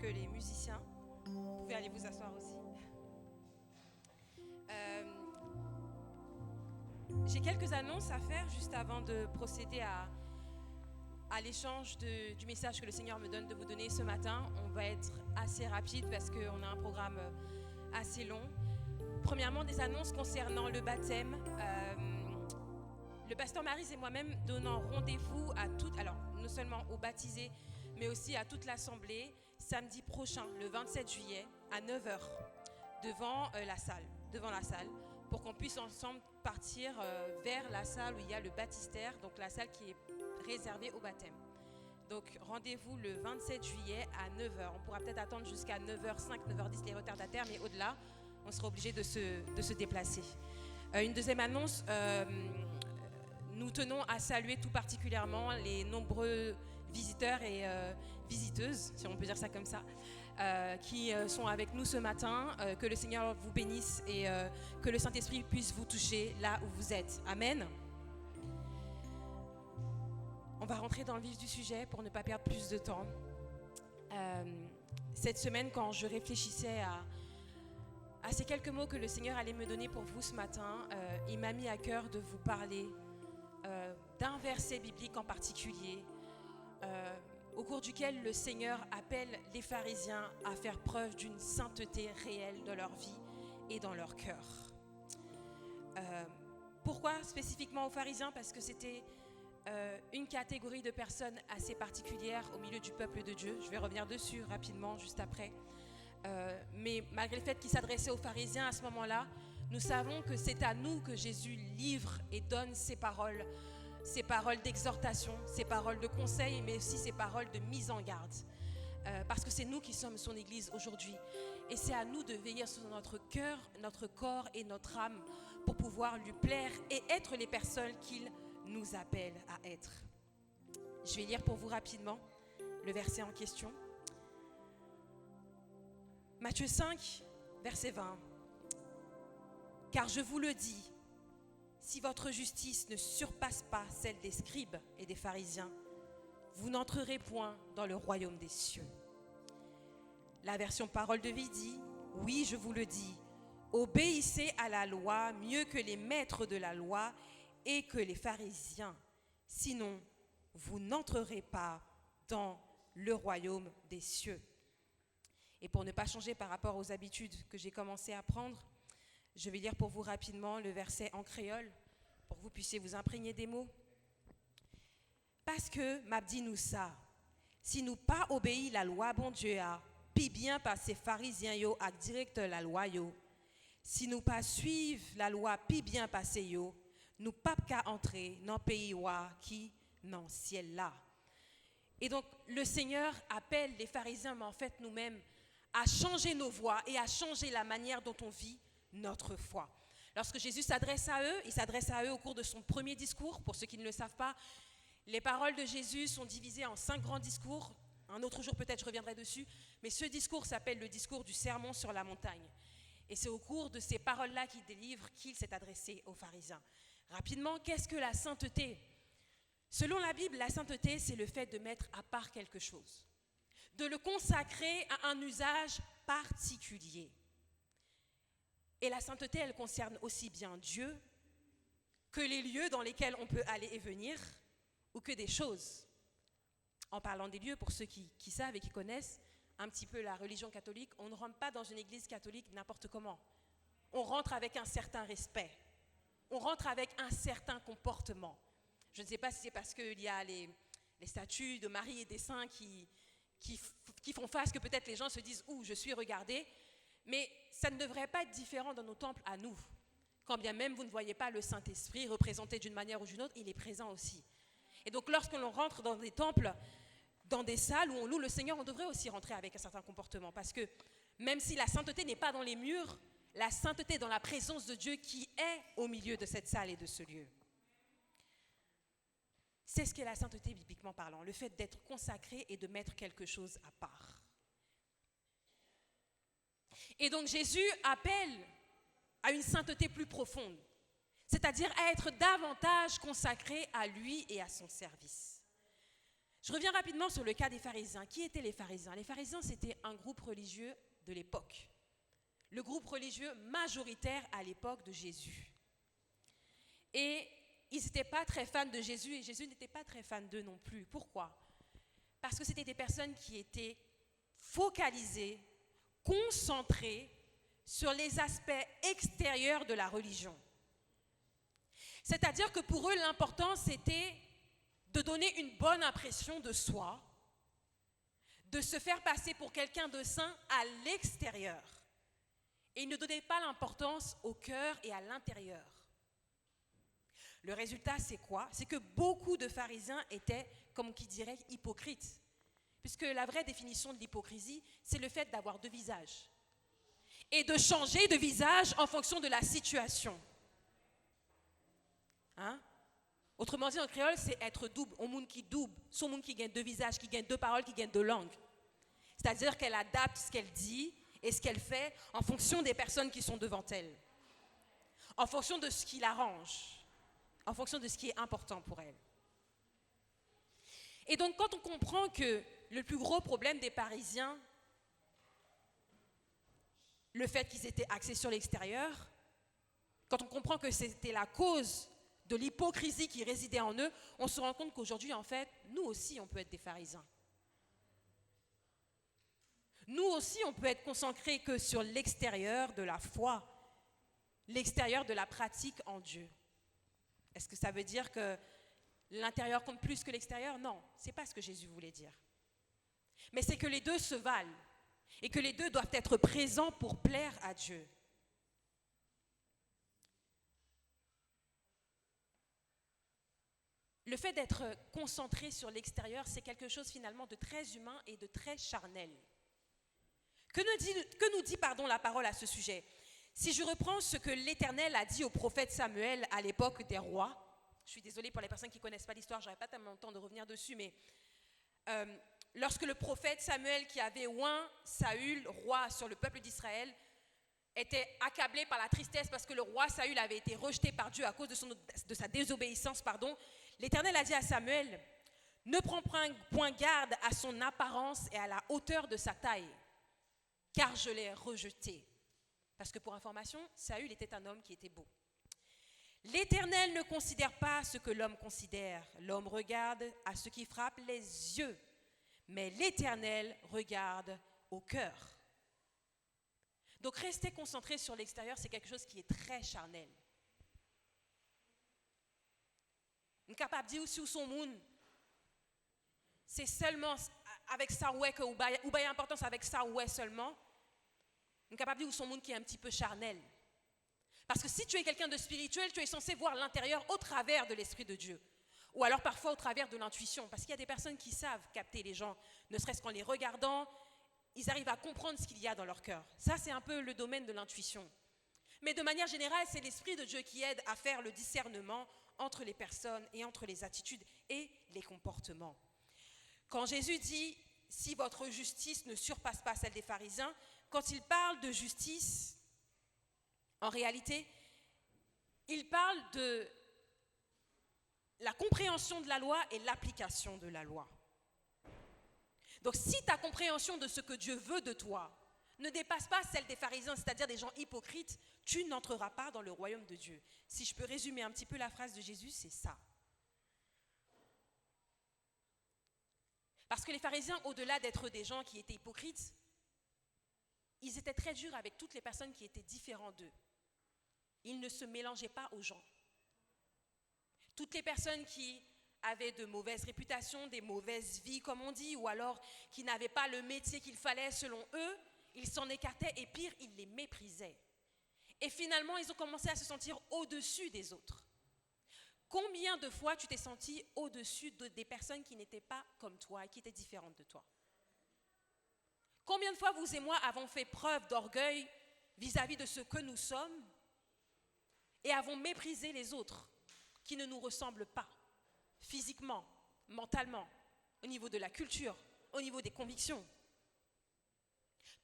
que les musiciens. Vous pouvez aller vous asseoir aussi. J'ai quelques annonces à faire juste avant de procéder à l'échange du message que le Seigneur me donne de vous donner ce matin. On va être assez rapide parce qu'on a un programme assez long. Premièrement, des annonces concernant le baptême. Le pasteur Maryse et moi-même donnons rendez-vous à toutes, alors non seulement aux baptisés, mais aussi à toute l'assemblée, samedi prochain, le 27 juillet, à 9h, devant la salle, pour qu'on puisse ensemble partir vers la salle où il y a le baptistère, donc la salle qui est réservée au baptême. Donc rendez-vous le 27 juillet à 9h. On pourra peut-être attendre jusqu'à 9h05, 9h10 les retardataires, mais au-delà, on sera obligé de se déplacer. Une deuxième annonce, nous tenons à saluer tout particulièrement les nombreux visiteurs et visiteuses, si on peut dire ça comme ça, qui sont avec nous ce matin. Que le Seigneur vous bénisse et que le Saint-Esprit puisse vous toucher là où vous êtes. Amen. On va rentrer dans le vif du sujet pour ne pas perdre plus de temps. Cette semaine, quand je réfléchissais à ces quelques mots que le Seigneur allait me donner pour vous ce matin, il m'a mis à cœur de vous parler d'un verset biblique en particulier, au cours duquel le Seigneur appelle les pharisiens à faire preuve d'une sainteté réelle dans leur vie et dans leur cœur. Pourquoi spécifiquement aux pharisiens? Parce que c'était une catégorie de personnes assez particulière au milieu du peuple de Dieu. Je vais revenir dessus rapidement juste après. Mais malgré le fait qu'il s'adressait aux pharisiens à ce moment-là, nous savons que c'est à nous que Jésus livre et donne ses paroles d'exhortation, ses paroles de conseil, mais aussi ses paroles de mise en garde. Parce que c'est nous qui sommes son Église aujourd'hui. Et c'est à nous de veiller sur notre cœur, notre corps et notre âme pour pouvoir lui plaire et être les personnes qu'il nous appelle à être. Je vais lire pour vous rapidement le verset en question. Matthieu 5, verset 20. Car je vous le dis, si votre justice ne surpasse pas celle des scribes et des pharisiens, vous n'entrerez point dans le royaume des cieux. La version Parole de vie dit, oui, je vous le dis, obéissez à la loi mieux que les maîtres de la loi et que les pharisiens, sinon vous n'entrerez pas dans le royaume des cieux. Et pour ne pas changer par rapport aux habitudes que j'ai commencé à prendre, je vais lire pour vous rapidement le verset en créole, pour que vous puissiez vous imprégner des mots. Parce que, m'a dit nous ça, si nous pas obéi la loi bon Dieu a, puis bien par ces pharisiens yo ak directeur la loi yo, si nous pas suivre la loi puis bien passer yo, nous pas qu'à entrer dans le pays qui dans ciel là. Et donc le Seigneur appelle les pharisiens, mais en fait nous-mêmes, à changer nos voies et à changer la manière dont on vit notre foi. Lorsque Jésus s'adresse à eux, il s'adresse à eux au cours de son premier discours. Pour ceux qui ne le savent pas, les paroles de Jésus sont divisées en 5 grands discours. Un autre jour peut-être je reviendrai dessus, mais ce discours s'appelle le discours du sermon sur la montagne. Et c'est au cours de ces paroles-là qu'il délivre qu'il s'est adressé aux pharisiens. Rapidement, qu'est-ce que la sainteté? Selon la Bible, la sainteté, c'est le fait de mettre à part quelque chose, de le consacrer à un usage particulier. Et la sainteté, elle concerne aussi bien Dieu que les lieux dans lesquels on peut aller et venir, ou que des choses. En parlant des lieux, pour ceux qui savent et qui connaissent, un petit peu la religion catholique, on ne rentre pas dans une église catholique n'importe comment. On rentre avec un certain respect. On rentre avec un certain comportement. Je ne sais pas si c'est parce qu'il y a les statues de Marie et des saints qui font face que peut-être les gens se disent « Ouh, je suis regardé ». Mais ça ne devrait pas être différent dans nos temples à nous. Quand bien même vous ne voyez pas le Saint-Esprit représenté d'une manière ou d'une autre, il est présent aussi. Et donc lorsque l'on rentre dans des temples, dans des salles où on loue le Seigneur, on devrait aussi rentrer avec un certain comportement. Parce que même si la sainteté n'est pas dans les murs, la sainteté est dans la présence de Dieu qui est au milieu de cette salle et de ce lieu. C'est ce qu'est la sainteté bibliquement parlant, le fait d'être consacré et de mettre quelque chose à part. Et donc Jésus appelle à une sainteté plus profonde, c'est-à-dire à être davantage consacré à lui et à son service. Je reviens rapidement sur le cas des pharisiens. Qui étaient les pharisiens? Les pharisiens, c'était un groupe religieux de l'époque. Le groupe religieux majoritaire à l'époque de Jésus. Et ils n'étaient pas très fans de Jésus et Jésus n'était pas très fan d'eux non plus. Pourquoi? Parce que c'était des personnes qui étaient focalisées, concentrées sur les aspects extérieurs de la religion. C'est-à-dire que pour eux, l'important, c'était de donner une bonne impression de soi, de se faire passer pour quelqu'un de saint à l'extérieur. Et ils ne donnaient pas l'importance au cœur et à l'intérieur. Le résultat, c'est quoi? C'est que beaucoup de pharisiens étaient, comme qui dirait, hypocrites. Puisque la vraie définition de l'hypocrisie, c'est le fait d'avoir deux visages. Et de changer de visage en fonction de la situation. Hein? Autrement dit, en créole, c'est être double. On monde qui double, son monde qui gagne deux visages, qui gagne deux paroles, qui gagne deux langues. C'est-à-dire qu'elle adapte ce qu'elle dit et ce qu'elle fait en fonction des personnes qui sont devant elle. En fonction de ce qui l'arrange. En fonction de ce qui est important pour elle. Et donc, quand on comprend que le plus gros problème des Parisiens, le fait qu'ils étaient axés sur l'extérieur, quand on comprend que c'était la cause de l'hypocrisie qui résidait en eux, on se rend compte qu'aujourd'hui, en fait, nous aussi, on peut être des pharisiens. Nous aussi, on peut être concentrés que sur l'extérieur de la foi, l'extérieur de la pratique en Dieu. Est-ce que ça veut dire que l'intérieur compte plus que l'extérieur? Non, ce n'est pas ce que Jésus voulait dire. Mais c'est que les deux se valent et que les deux doivent être présents pour plaire à Dieu. Le fait d'être concentré sur l'extérieur, c'est quelque chose finalement de très humain et de très charnel. Que nous dit la parole à ce sujet? Si je reprends ce que l'Éternel a dit au prophète Samuel à l'époque des rois, je suis désolée pour les personnes qui ne connaissent pas l'histoire, je n'aurai pas tellement le temps de revenir dessus, mais lorsque le prophète Samuel, qui avait oint Saül, roi sur le peuple d'Israël, était accablé par la tristesse parce que le roi Saül avait été rejeté par Dieu à cause de sa désobéissance, l'Éternel a dit à Samuel, « Ne prends point garde à son apparence et à la hauteur de sa taille, car je l'ai rejeté. » Parce que pour information, Saül était un homme qui était beau. L'Éternel ne considère pas ce que l'homme considère. L'homme regarde à ce qui frappe les yeux, mais l'Éternel regarde au cœur. Donc rester concentré sur l'extérieur, c'est quelque chose qui est très charnel. On est capable de dire sur son monde, c'est seulement avec ça ouais que ou bail importance avec ça ouais seulement. On est capable de dire son monde qui est un petit peu charnel. Parce que si tu es quelqu'un de spirituel, tu es censé voir l'intérieur au travers de l'Esprit de Dieu. Ou alors parfois au travers de l'intuition. Parce qu'il y a des personnes qui savent capter les gens, ne serait-ce qu'en les regardant, ils arrivent à comprendre ce qu'il y a dans leur cœur. Ça, c'est un peu le domaine de l'intuition. Mais de manière générale, c'est l'Esprit de Dieu qui aide à faire le discernement entre les personnes et entre les attitudes et les comportements. Quand Jésus dit « si votre justice ne surpasse pas celle des pharisiens », quand il parle de justice, en réalité, il parle de la compréhension de la loi et l'application de la loi. Donc si ta compréhension de ce que Dieu veut de toi ne dépasse pas celle des pharisiens, c'est-à-dire des gens hypocrites, tu n'entreras pas dans le royaume de Dieu. Si je peux résumer un petit peu la phrase de Jésus, c'est ça. Parce que les pharisiens, au-delà d'être des gens qui étaient hypocrites, ils étaient très durs avec toutes les personnes qui étaient différentes d'eux. Ils ne se mélangeaient pas aux gens. Toutes les personnes qui avaient de mauvaises réputations, des mauvaises vies comme on dit, ou alors qui n'avaient pas le métier qu'il fallait selon eux, ils s'en écartaient et pire, ils les méprisaient. Et finalement, ils ont commencé à se sentir au-dessus des autres. Combien de fois tu t'es senti au-dessus des personnes qui n'étaient pas comme toi et qui étaient différentes de toi? Combien de fois vous et moi avons fait preuve d'orgueil vis-à-vis de ce que nous sommes et avons méprisé les autres qui ne nous ressemblent pas, physiquement, mentalement, au niveau de la culture, au niveau des convictions?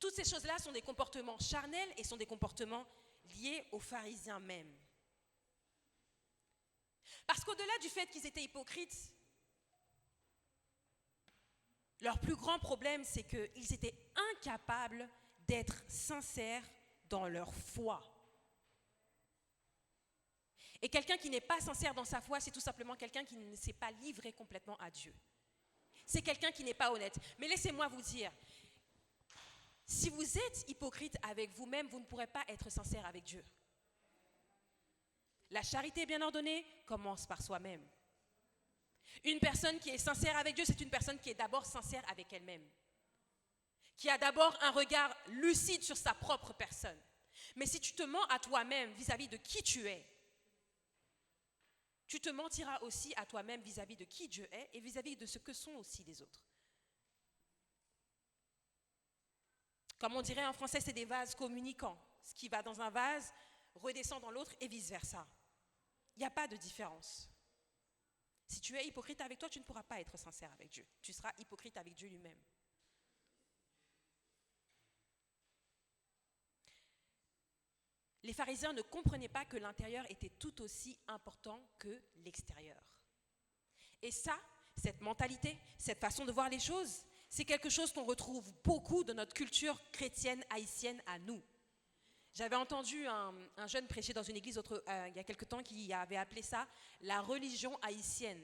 Toutes ces choses-là sont des comportements charnels et sont des comportements liés aux pharisiens même. Parce qu'au-delà du fait qu'ils étaient hypocrites, leur plus grand problème, c'est qu'ils étaient incapables d'être sincères dans leur foi. Et quelqu'un qui n'est pas sincère dans sa foi, c'est tout simplement quelqu'un qui ne s'est pas livré complètement à Dieu. C'est quelqu'un qui n'est pas honnête. Mais laissez-moi vous dire, si vous êtes hypocrite avec vous-même, vous ne pourrez pas être sincère avec Dieu. La charité bien ordonnée commence par soi-même. Une personne qui est sincère avec Dieu, c'est une personne qui est d'abord sincère avec elle-même, qui a d'abord un regard lucide sur sa propre personne. Mais si tu te mens à toi-même vis-à-vis de qui tu es, tu te mentiras aussi à toi-même vis-à-vis de qui Dieu est et vis-à-vis de ce que sont aussi les autres. Comme on dirait en français, c'est des vases communicants. Ce qui va dans un vase redescend dans l'autre et vice-versa. Il n'y a pas de différence. Si tu es hypocrite avec toi, tu ne pourras pas être sincère avec Dieu. Tu seras hypocrite avec Dieu lui-même. Les pharisiens ne comprenaient pas que l'intérieur était tout aussi important que l'extérieur. Et ça, cette mentalité, cette façon de voir les choses, c'est quelque chose qu'on retrouve beaucoup dans notre culture chrétienne haïtienne à nous. J'avais entendu un jeune prêcher dans une église il y a quelque temps qui avait appelé ça la religion haïtienne.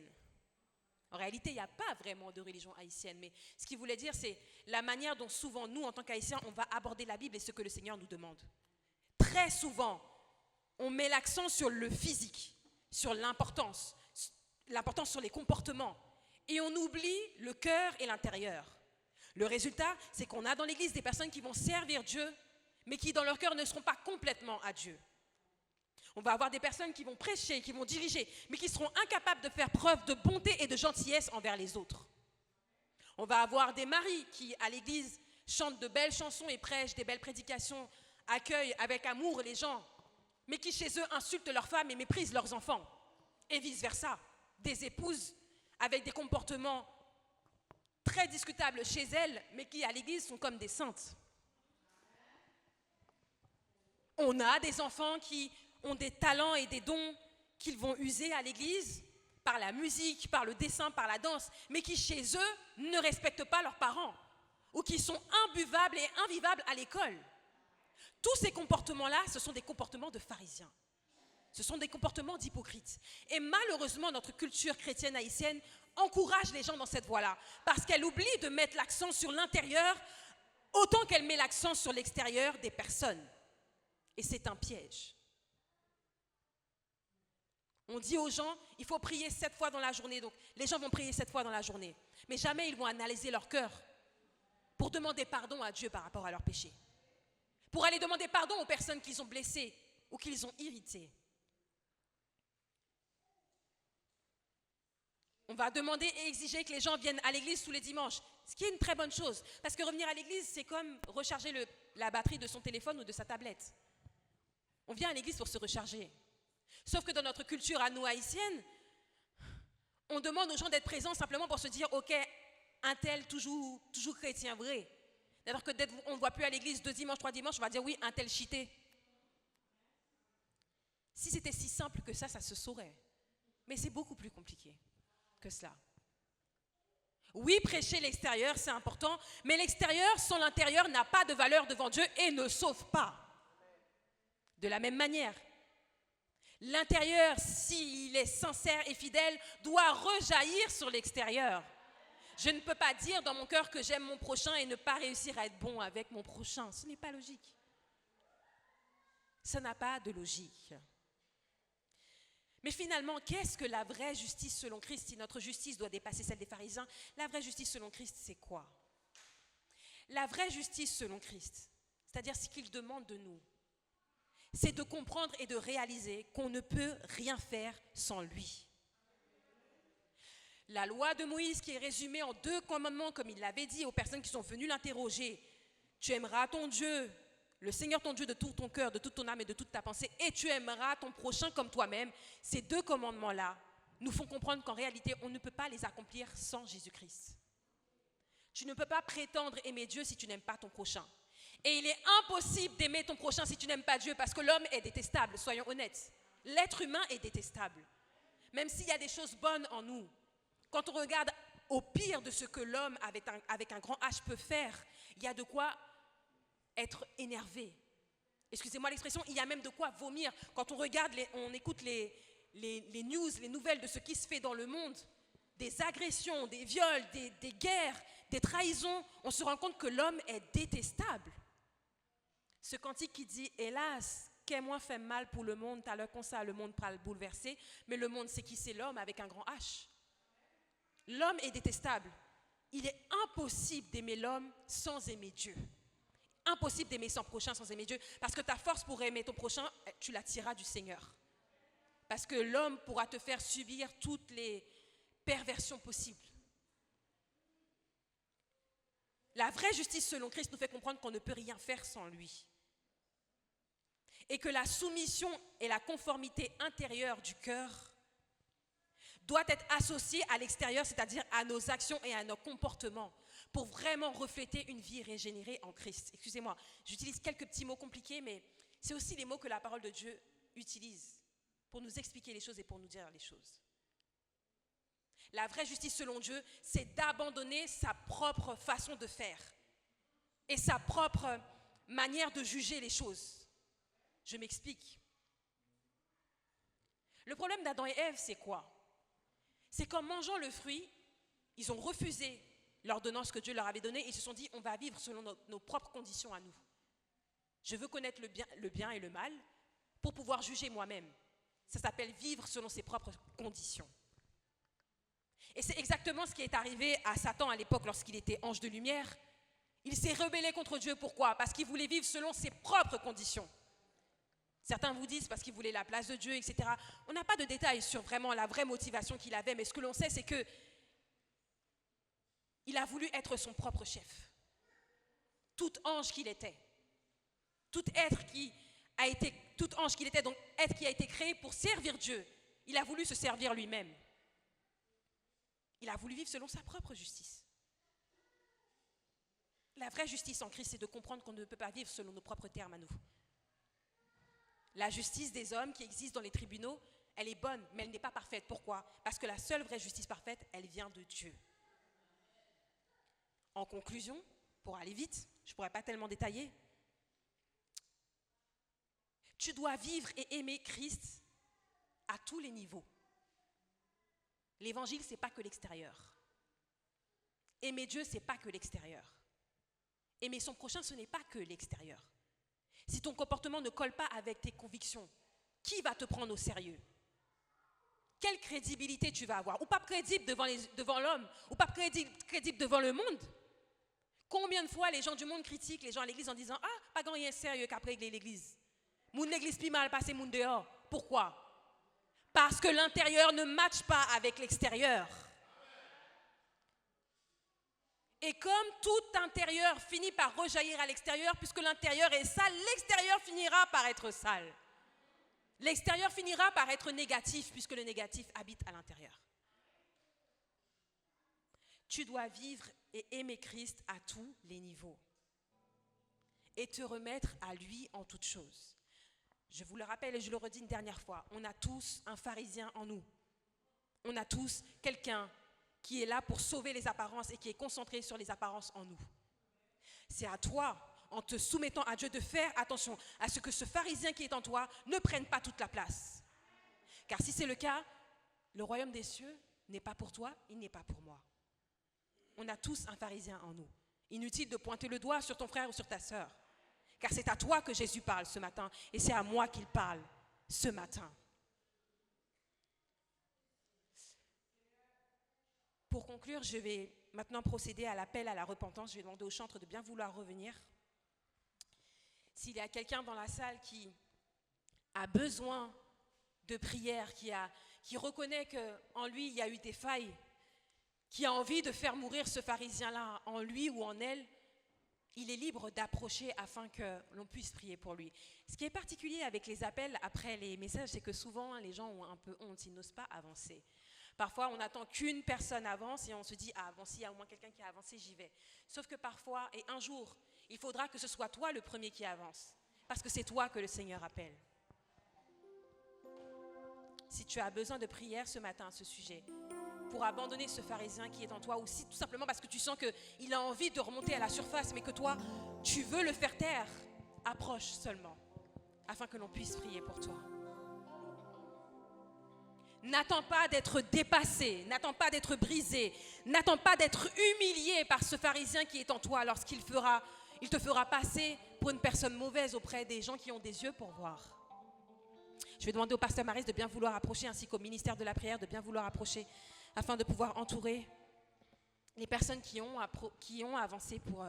En réalité, il n'y a pas vraiment de religion haïtienne, mais ce qu'il voulait dire, c'est la manière dont souvent nous, en tant qu'Haïtiens, on va aborder la Bible et ce que le Seigneur nous demande. Très souvent, on met l'accent sur le physique, sur l'importance sur les comportements, et on oublie le cœur et l'intérieur. Le résultat, c'est qu'on a dans l'église des personnes qui vont servir Dieu, mais qui dans leur cœur ne seront pas complètement à Dieu. On va avoir des personnes qui vont prêcher, qui vont diriger, mais qui seront incapables de faire preuve de bonté et de gentillesse envers les autres. On va avoir des maris qui, à l'église, chantent de belles chansons et prêchent des belles prédications, accueillent avec amour les gens, mais qui chez eux insultent leurs femmes et méprisent leurs enfants. Et vice-versa. Des épouses avec des comportements très discutables chez elles, mais qui à l'église sont comme des saintes. On a des enfants qui ont des talents et des dons qu'ils vont user à l'église, par la musique, par le dessin, par la danse, mais qui chez eux ne respectent pas leurs parents, ou qui sont imbuvables et invivables à l'école. Tous ces comportements-là, ce sont des comportements de pharisiens. Ce sont des comportements d'hypocrites. Et malheureusement, notre culture chrétienne haïtienne encourage les gens dans cette voie-là, parce qu'elle oublie de mettre l'accent sur l'intérieur autant qu'elle met l'accent sur l'extérieur des personnes. Et c'est un piège. On dit aux gens, il faut prier 7 fois dans la journée. Donc, les gens vont prier 7 fois dans la journée. Mais jamais ils vont analyser leur cœur pour demander pardon à Dieu par rapport à leurs péchés. Pour aller demander pardon aux personnes qu'ils ont blessées ou qu'ils ont irritées. On va demander et exiger que les gens viennent à l'église tous les dimanches. Ce qui est une très bonne chose. Parce que revenir à l'église, c'est comme recharger la batterie de son téléphone ou de sa tablette. On vient à l'église pour se recharger. Sauf que dans notre culture à nous haïtiennes, on demande aux gens d'être présents simplement pour se dire « Ok, un tel toujours chrétien vrai ». Alors que dès qu'on ne voit plus à l'église 2 dimanches, 3 dimanches, on va dire « Oui, un tel chité ». Si c'était si simple que ça se saurait. Mais c'est beaucoup plus compliqué que cela. Oui, prêcher l'extérieur, c'est important, mais l'extérieur sans l'intérieur n'a pas de valeur devant Dieu et ne sauve pas. De la même manière, l'intérieur, s'il est sincère et fidèle, doit rejaillir sur l'extérieur. Je ne peux pas dire dans mon cœur que j'aime mon prochain et ne pas réussir à être bon avec mon prochain. Ce n'est pas logique. Ça n'a pas de logique. Mais finalement, qu'est-ce que la vraie justice selon Christ? Si notre justice doit dépasser celle des pharisiens, la vraie justice selon Christ, c'est quoi? La vraie justice selon Christ, c'est-à-dire ce qu'il demande de nous, c'est de comprendre et de réaliser qu'on ne peut rien faire sans lui. La loi de Moïse qui est résumée en 2 commandements, comme il l'avait dit aux personnes qui sont venues l'interroger. Tu aimeras ton Dieu, le Seigneur ton Dieu de tout ton cœur, de toute ton âme et de toute ta pensée, et tu aimeras ton prochain comme toi-même. Ces 2 commandements-là nous font comprendre qu'en réalité, on ne peut pas les accomplir sans Jésus-Christ. Tu ne peux pas prétendre aimer Dieu si tu n'aimes pas ton prochain. Et il est impossible d'aimer ton prochain si tu n'aimes pas Dieu, parce que l'homme est détestable, soyons honnêtes. L'être humain est détestable. Même s'il y a des choses bonnes en nous, quand on regarde au pire de ce que l'homme avec un grand H peut faire, il y a de quoi être énervé. Excusez-moi l'expression, il y a même de quoi vomir. Quand on regarde, on écoute les news, les nouvelles de ce qui se fait dans le monde, des agressions, des viols, des guerres, des trahisons, on se rend compte que l'homme est détestable. Ce cantique qui dit « Hélas, qu'est moins fait mal pour le monde, t'as l'heure comme ça, le monde pourra le bouleverser, mais le monde, c'est qui? C'est l'homme avec un grand H. » L'homme est détestable. Il est impossible d'aimer l'homme sans aimer Dieu. Impossible d'aimer son prochain sans aimer Dieu, parce que ta force pour aimer ton prochain, tu la tireras du Seigneur. Parce que l'homme pourra te faire subir toutes les perversions possibles. La vraie justice selon Christ nous fait comprendre qu'on ne peut rien faire sans lui. Et que la soumission et la conformité intérieure du cœur doit être associée à l'extérieur, c'est-à-dire à nos actions et à nos comportements, pour vraiment refléter une vie régénérée en Christ. Excusez-moi, j'utilise quelques petits mots compliqués, mais c'est aussi les mots que la parole de Dieu utilise pour nous expliquer les choses et pour nous dire les choses. La vraie justice selon Dieu, c'est d'abandonner sa propre façon de faire et sa propre manière de juger les choses. Je m'explique. Le problème d'Adam et Ève, c'est quoi? C'est qu'en mangeant le fruit, ils ont refusé l'ordonnance que Dieu leur avait donnée et ils se sont dit, on va vivre selon nos propres conditions à nous. Je veux connaître le bien et le mal pour pouvoir juger moi-même. Ça s'appelle vivre selon ses propres conditions. Et c'est exactement ce qui est arrivé à Satan à l'époque lorsqu'il était ange de lumière. Il s'est rebellé contre Dieu. Pourquoi? Parce qu'il voulait vivre selon ses propres conditions. Certains vous disent parce qu'il voulait la place de Dieu, etc. On n'a pas de détails sur vraiment la vraie motivation qu'il avait, mais ce que l'on sait, c'est que il a voulu être son propre chef. Tout ange qu'il était, tout ange qu'il était, donc être qui a été créé pour servir Dieu, il a voulu se servir lui-même. Il a voulu vivre selon sa propre justice. La vraie justice en Christ, c'est de comprendre qu'on ne peut pas vivre selon nos propres termes à nous. La justice des hommes qui existe dans les tribunaux, elle est bonne, mais elle n'est pas parfaite. Pourquoi? Parce que la seule vraie justice parfaite, elle vient de Dieu. En conclusion, pour aller vite, je ne pourrais pas tellement détailler, tu dois vivre et aimer Christ à tous les niveaux. L'évangile, ce n'est pas que l'extérieur. Aimer Dieu, ce n'est pas que l'extérieur. Aimer son prochain, ce n'est pas que l'extérieur. Si ton comportement ne colle pas avec tes convictions, qui va te prendre au sérieux? Quelle crédibilité tu vas avoir? Ou pas crédible devant l'homme, ou pas crédible devant le monde? Combien de fois les gens du monde critiquent les gens à l'église en disant « Ah, pas grand rien sérieux qu'après régler l'église. Moun l'église plus mal passé, moun dehors. » Pourquoi? Parce que l'intérieur ne matche pas avec l'extérieur. Et comme tout intérieur finit par rejaillir à l'extérieur, puisque l'intérieur est sale, l'extérieur finira par être sale. L'extérieur finira par être négatif, puisque le négatif habite à l'intérieur. Tu dois vivre et aimer Christ à tous les niveaux. Et te remettre à lui en toutes choses. Je vous le rappelle et je le redis une dernière fois, on a tous un pharisien en nous. On a tous quelqu'un qui est là pour sauver les apparences et qui est concentré sur les apparences en nous. C'est à toi, en te soumettant à Dieu, de faire attention à ce que ce pharisien qui est en toi ne prenne pas toute la place. Car si c'est le cas, le royaume des cieux n'est pas pour toi, il n'est pas pour moi. on a tous un pharisien en nous. Inutile de pointer le doigt sur ton frère ou sur ta sœur. Car c'est à toi que Jésus parle ce matin et c'est à moi qu'il parle ce matin. Pour conclure, je vais maintenant procéder à l'appel à la repentance. Je vais demander au chantre de bien vouloir revenir. S'il y a quelqu'un dans la salle qui a besoin de prière, qui reconnaît qu'en lui il y a eu des failles, qui a envie de faire mourir ce pharisien-là en lui ou en elle, il est libre d'approcher afin que l'on puisse prier pour lui. Ce qui est particulier avec les appels après les messages, c'est que souvent les gens ont un peu honte, ils n'osent pas avancer. Parfois, on attend qu'une personne avance et on se dit « Ah, bon, s'il y a au moins quelqu'un qui a avancé, j'y vais. » Sauf que parfois, et un jour, il faudra que ce soit toi le premier qui avance, parce que c'est toi que le Seigneur appelle. Si tu as besoin de prière ce matin à ce sujet, pour abandonner ce pharisien qui est en toi, ou si tout simplement parce que tu sens qu'il a envie de remonter à la surface, mais que toi, tu veux le faire taire, approche seulement, afin que l'on puisse prier pour toi. N'attends pas d'être dépassé, n'attends pas d'être brisé, n'attends pas d'être humilié par ce pharisien qui est en toi lorsqu'il te fera passer pour une personne mauvaise auprès des gens qui ont des yeux pour voir. Je vais demander au pasteur Maris de bien vouloir approcher, ainsi qu'au ministère de la prière de bien vouloir approcher, afin de pouvoir entourer les personnes qui ont avancé pour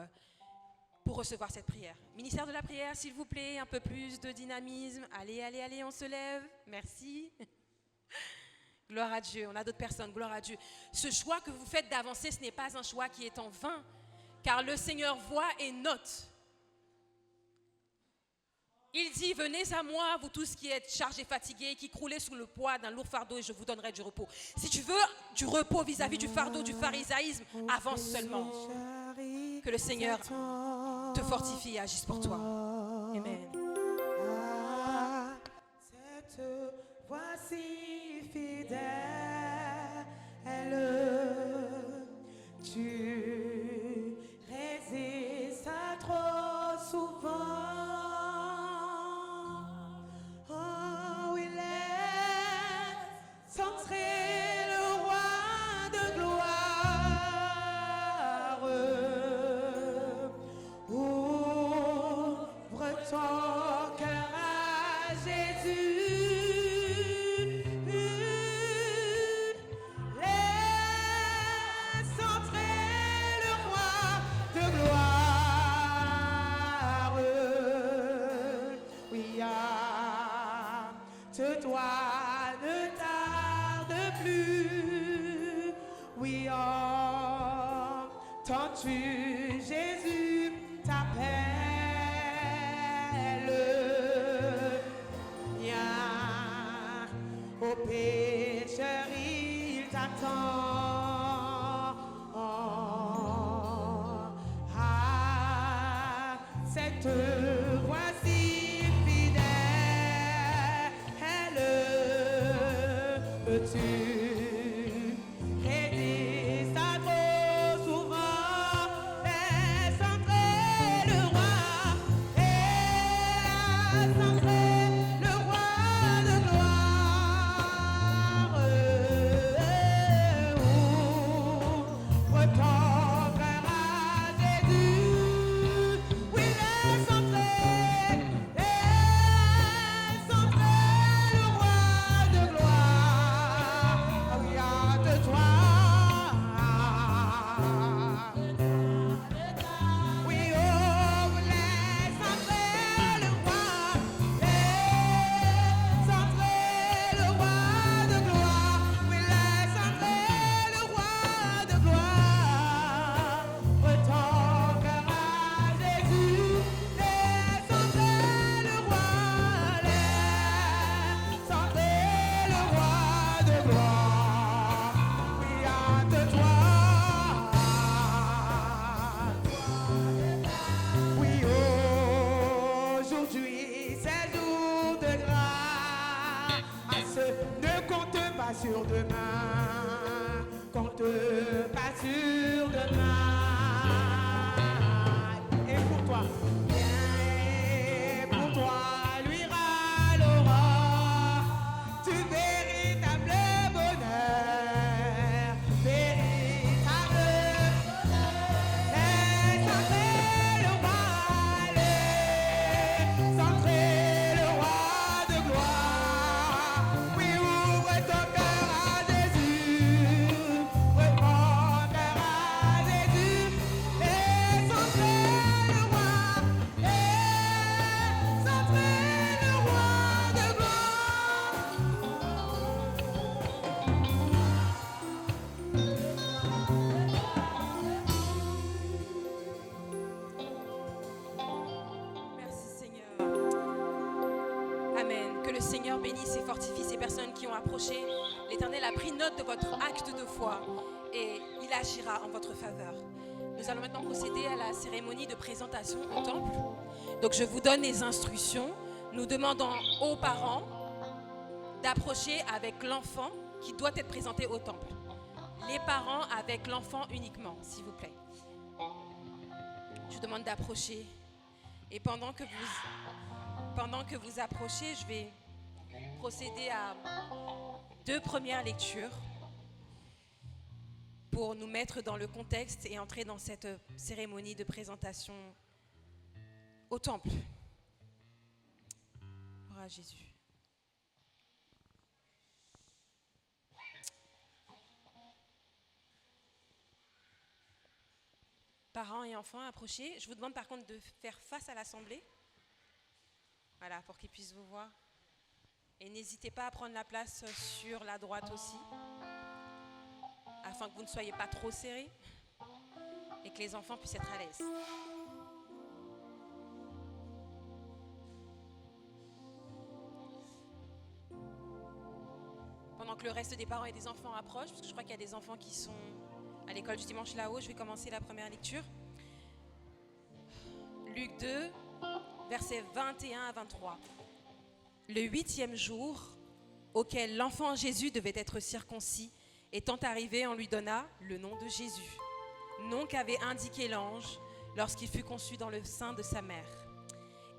recevoir cette prière. Ministère de la prière, s'il vous plaît, un peu plus de dynamisme. Allez, allez, allez, on se lève. Merci. Gloire à Dieu. On a d'autres personnes. Gloire à Dieu. Ce choix que vous faites d'avancer, ce n'est pas un choix qui est en vain, car le Seigneur voit et note. Il dit, venez à moi, vous tous qui êtes chargés, fatigués, qui croulez sous le poids d'un lourd fardeau et je vous donnerai du repos. Si tu veux du repos vis-à-vis du fardeau, du pharisaïsme, avance seulement. Que le Seigneur te fortifie et agisse pour toi. Amen. Cette voici fidèle, tu résistes à trop souvent. Centrer le roi de gloire, ouvre ton cœur à Jésus, laisse entrer le roi de gloire. Oui, te dois ne plus. Oui, entends-tu Jésus t'appelle. Viens au pécheur, il t'attend. Ah, cette voici fidèle, tu résistes à trop souvent, laisse entrer le roi, laisse entrer le roi de gloire. Ouvre ton cœur à Jésus, oui, laisse entrer le roi de gloire. De toi, oui, oh, laisse entrer le roi, laisse entrer le roi de gloire, oui, laisse entrer le roi de gloire, ton cœur à Jésus, laisse entrer le roi, laisse entrer le roi de gloire. Oui, aujourd'hui c'est jour de grâce. Ne compte pas sur demain, compte pas sur demain. Et pour toi, bien, pour toi, luira l'aurore du véritable bonheur. Véritable le Seigneur bénisse et fortifie ces personnes qui ont approché. L'Éternel a pris note de votre acte de foi et il agira en votre faveur. Nous allons maintenant procéder à la cérémonie de présentation au temple. Donc je vous donne les instructions. Nous demandons aux parents d'approcher avec l'enfant qui doit être présenté au temple. Les parents avec l'enfant uniquement, s'il vous plaît. Je vous demande d'approcher. Et pendant que vous approchez, je vais procéder à 2 premières lectures pour nous mettre dans le contexte et entrer dans cette cérémonie de présentation au temple. Gloire à Jésus. Parents et enfants, approchez. Je vous demande par contre de faire face à l'assemblée. Voilà, pour qu'ils puissent vous voir. Et n'hésitez pas à prendre la place sur la droite aussi, afin que vous ne soyez pas trop serrés et que les enfants puissent être à l'aise. Pendant que le reste des parents et des enfants approchent, parce que je crois qu'il y a des enfants qui sont à l'école du dimanche là-haut, je vais commencer la première lecture. Luc 2, versets 21 à 23. Le 8e jour, auquel l'enfant Jésus devait être circoncis, étant arrivé, on lui donna le nom de Jésus, nom qu'avait indiqué l'ange lorsqu'il fut conçu dans le sein de sa mère.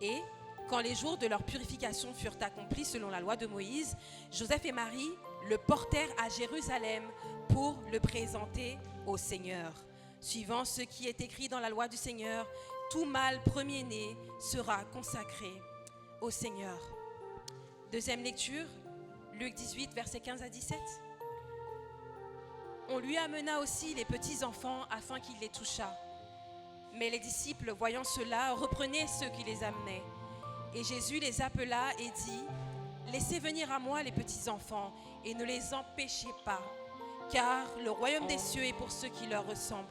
Et quand les jours de leur purification furent accomplis selon la loi de Moïse, Joseph et Marie le portèrent à Jérusalem pour le présenter au Seigneur. Suivant ce qui est écrit dans la loi du Seigneur, tout mâle premier-né sera consacré au Seigneur. Deuxième lecture, Luc 18, versets 15 à 17. On lui amena aussi les petits-enfants afin qu'il les touchât. Mais les disciples, voyant cela, reprenaient ceux qui les amenaient. Et Jésus les appela et dit, « Laissez venir à moi les petits-enfants et ne les empêchez pas, car le royaume des cieux est pour ceux qui leur ressemblent.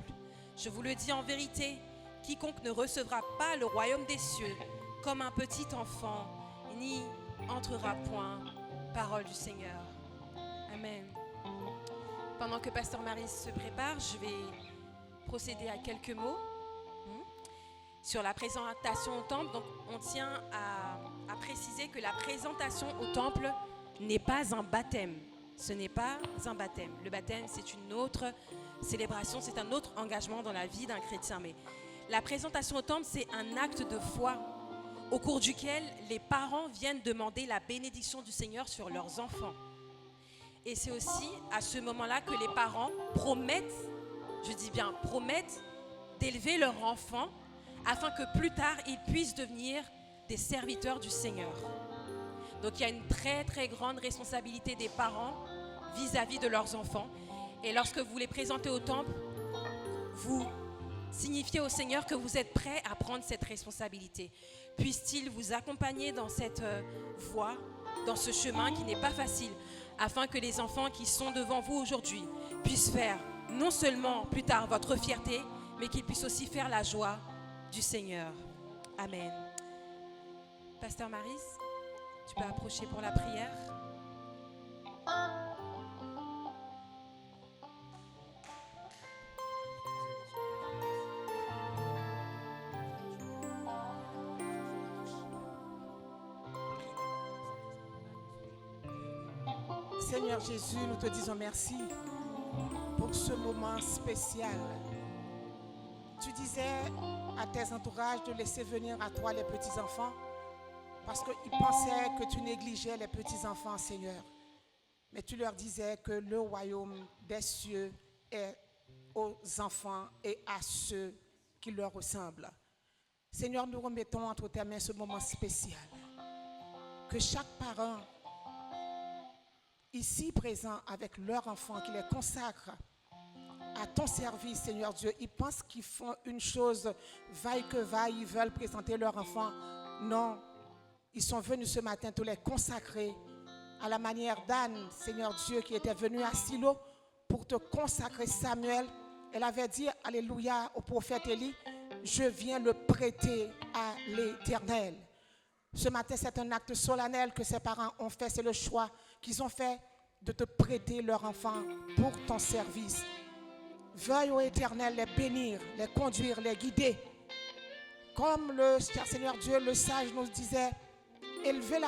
Je vous le dis en vérité, quiconque ne recevra pas le royaume des cieux comme un petit enfant, n'y entrera point. » Parole du Seigneur. Amen. Pendant que Pasteur Marie se prépare, je vais procéder à quelques mots sur la présentation au temple. Donc, on tient à préciser que la présentation au temple n'est pas un baptême. Ce n'est pas un baptême. Le baptême, c'est une autre célébration, c'est un autre engagement dans la vie d'un chrétien. Mais la présentation au temple, c'est un acte de foi au cours duquel les parents viennent demander la bénédiction du Seigneur sur leurs enfants. Et c'est aussi à ce moment-là que les parents promettent, je dis bien promettent, d'élever leur enfant afin que plus tard, ils puissent devenir des serviteurs du Seigneur. Donc il y a une très très grande responsabilité des parents vis-à-vis de leurs enfants. Et lorsque vous les présentez au temple, vous signifiez au Seigneur que vous êtes prêts à prendre cette responsabilité. Puisse-t-il vous accompagner dans cette voie, dans ce chemin qui n'est pas facile, afin que les enfants qui sont devant vous aujourd'hui puissent faire non seulement plus tard votre fierté, mais qu'ils puissent aussi faire la joie du Seigneur. Amen. Pasteur Maris, tu peux approcher pour la prière. Seigneur Jésus, nous te disons merci pour ce moment spécial. Tu disais à tes entourages de laisser venir à toi les petits-enfants parce qu'ils pensaient que tu négligeais les petits-enfants, Seigneur. Mais tu leur disais que le royaume des cieux est aux enfants et à ceux qui leur ressemblent. Seigneur, nous remettons entre tes mains ce moment spécial. Que chaque parent ici présent avec leur enfant, qui les consacre à ton service, Seigneur Dieu, ils pensent qu'ils font une chose, vaille que vaille, ils veulent présenter leur enfant. Non, ils sont venus ce matin te les consacrer à la manière d'Anne, Seigneur Dieu, qui était venue à Silo pour te consacrer Samuel. Elle avait dit, alléluia, au prophète Élie, je viens le prêter à l'Éternel. Ce matin, c'est un acte solennel que ces parents ont fait. C'est le choix qu'ils ont fait de te prêter leur enfant pour ton service. Veuille, ô Éternel, les bénir, les conduire, les guider. Comme le Seigneur Dieu, le sage nous disait, élevez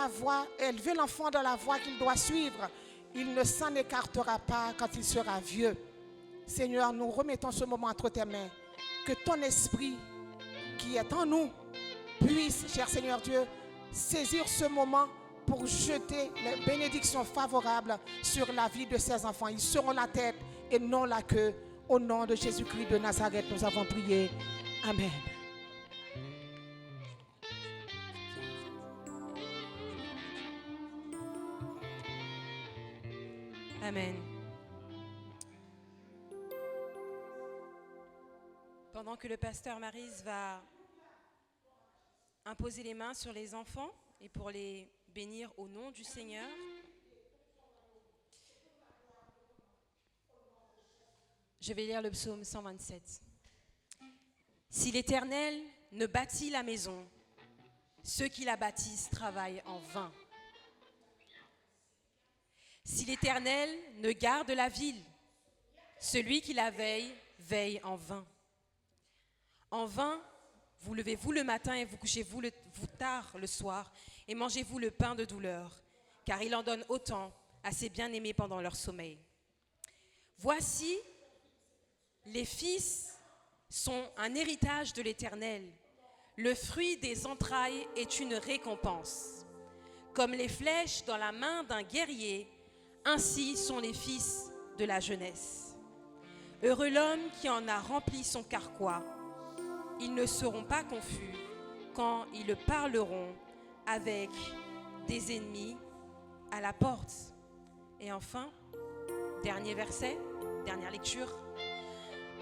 l'enfant dans la voie qu'il doit suivre. Il ne s'en écartera pas quand il sera vieux. Seigneur, nous remettons ce moment entre tes mains. Que ton esprit qui est en nous puisse, cher Seigneur Dieu, saisir ce moment pour jeter les bénédictions favorables sur la vie de ces enfants. Ils seront la tête et non la queue. Au nom de Jésus-Christ de Nazareth, nous avons prié. Amen. Amen. Pendant que le pasteur Maryse va imposer les mains sur les enfants et pour les bénir au nom du Seigneur, je vais lire le psaume 127. Si l'Éternel ne bâtit la maison, ceux qui la bâtissent travaillent en vain. Si l'Éternel ne garde la ville, celui qui la veille, veille en vain. En vain, vous levez-vous le matin et vous couchez-vous tard le soir et mangez-vous le pain de douleur, car il en donne autant à ses bien-aimés pendant leur sommeil. Voici, les fils sont un héritage de l'Éternel. Le fruit des entrailles est une récompense. Comme les flèches dans la main d'un guerrier, ainsi sont les fils de la jeunesse. Heureux l'homme qui en a rempli son carquois. Ils ne seront pas confus quand ils parleront avec des ennemis à la porte. Et enfin, dernier verset, dernière lecture.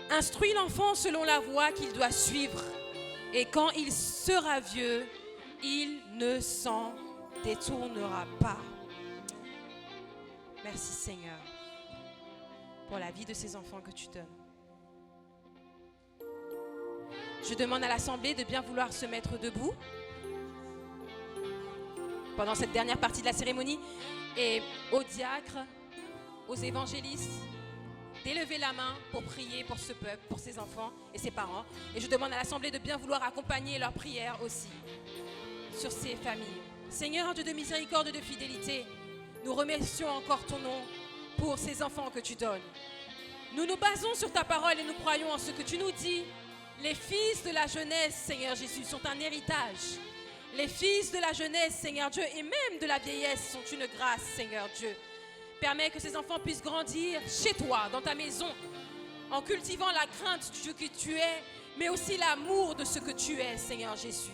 Instruis l'enfant selon la voie qu'il doit suivre, et quand il sera vieux, il ne s'en détournera pas. Merci Seigneur pour la vie de ces enfants que tu donnes. Je demande à l'Assemblée de bien vouloir se mettre debout pendant cette dernière partie de la cérémonie et aux diacres, aux évangélistes, d'élever la main pour prier pour ce peuple, pour ses enfants et ses parents. Et je demande à l'Assemblée de bien vouloir accompagner leurs prières aussi sur ces familles. Seigneur, Dieu de miséricorde et de fidélité, nous remercions encore ton nom pour ces enfants que tu donnes. Nous nous basons sur ta parole et nous croyons en ce que tu nous dis. Les fils de la jeunesse, Seigneur Jésus, sont un héritage. Les fils de la jeunesse, Seigneur Dieu, et même de la vieillesse sont une grâce, Seigneur Dieu. Permets que ces enfants puissent grandir chez toi, dans ta maison, en cultivant la crainte du Dieu que tu es, mais aussi l'amour de ce que tu es, Seigneur Jésus.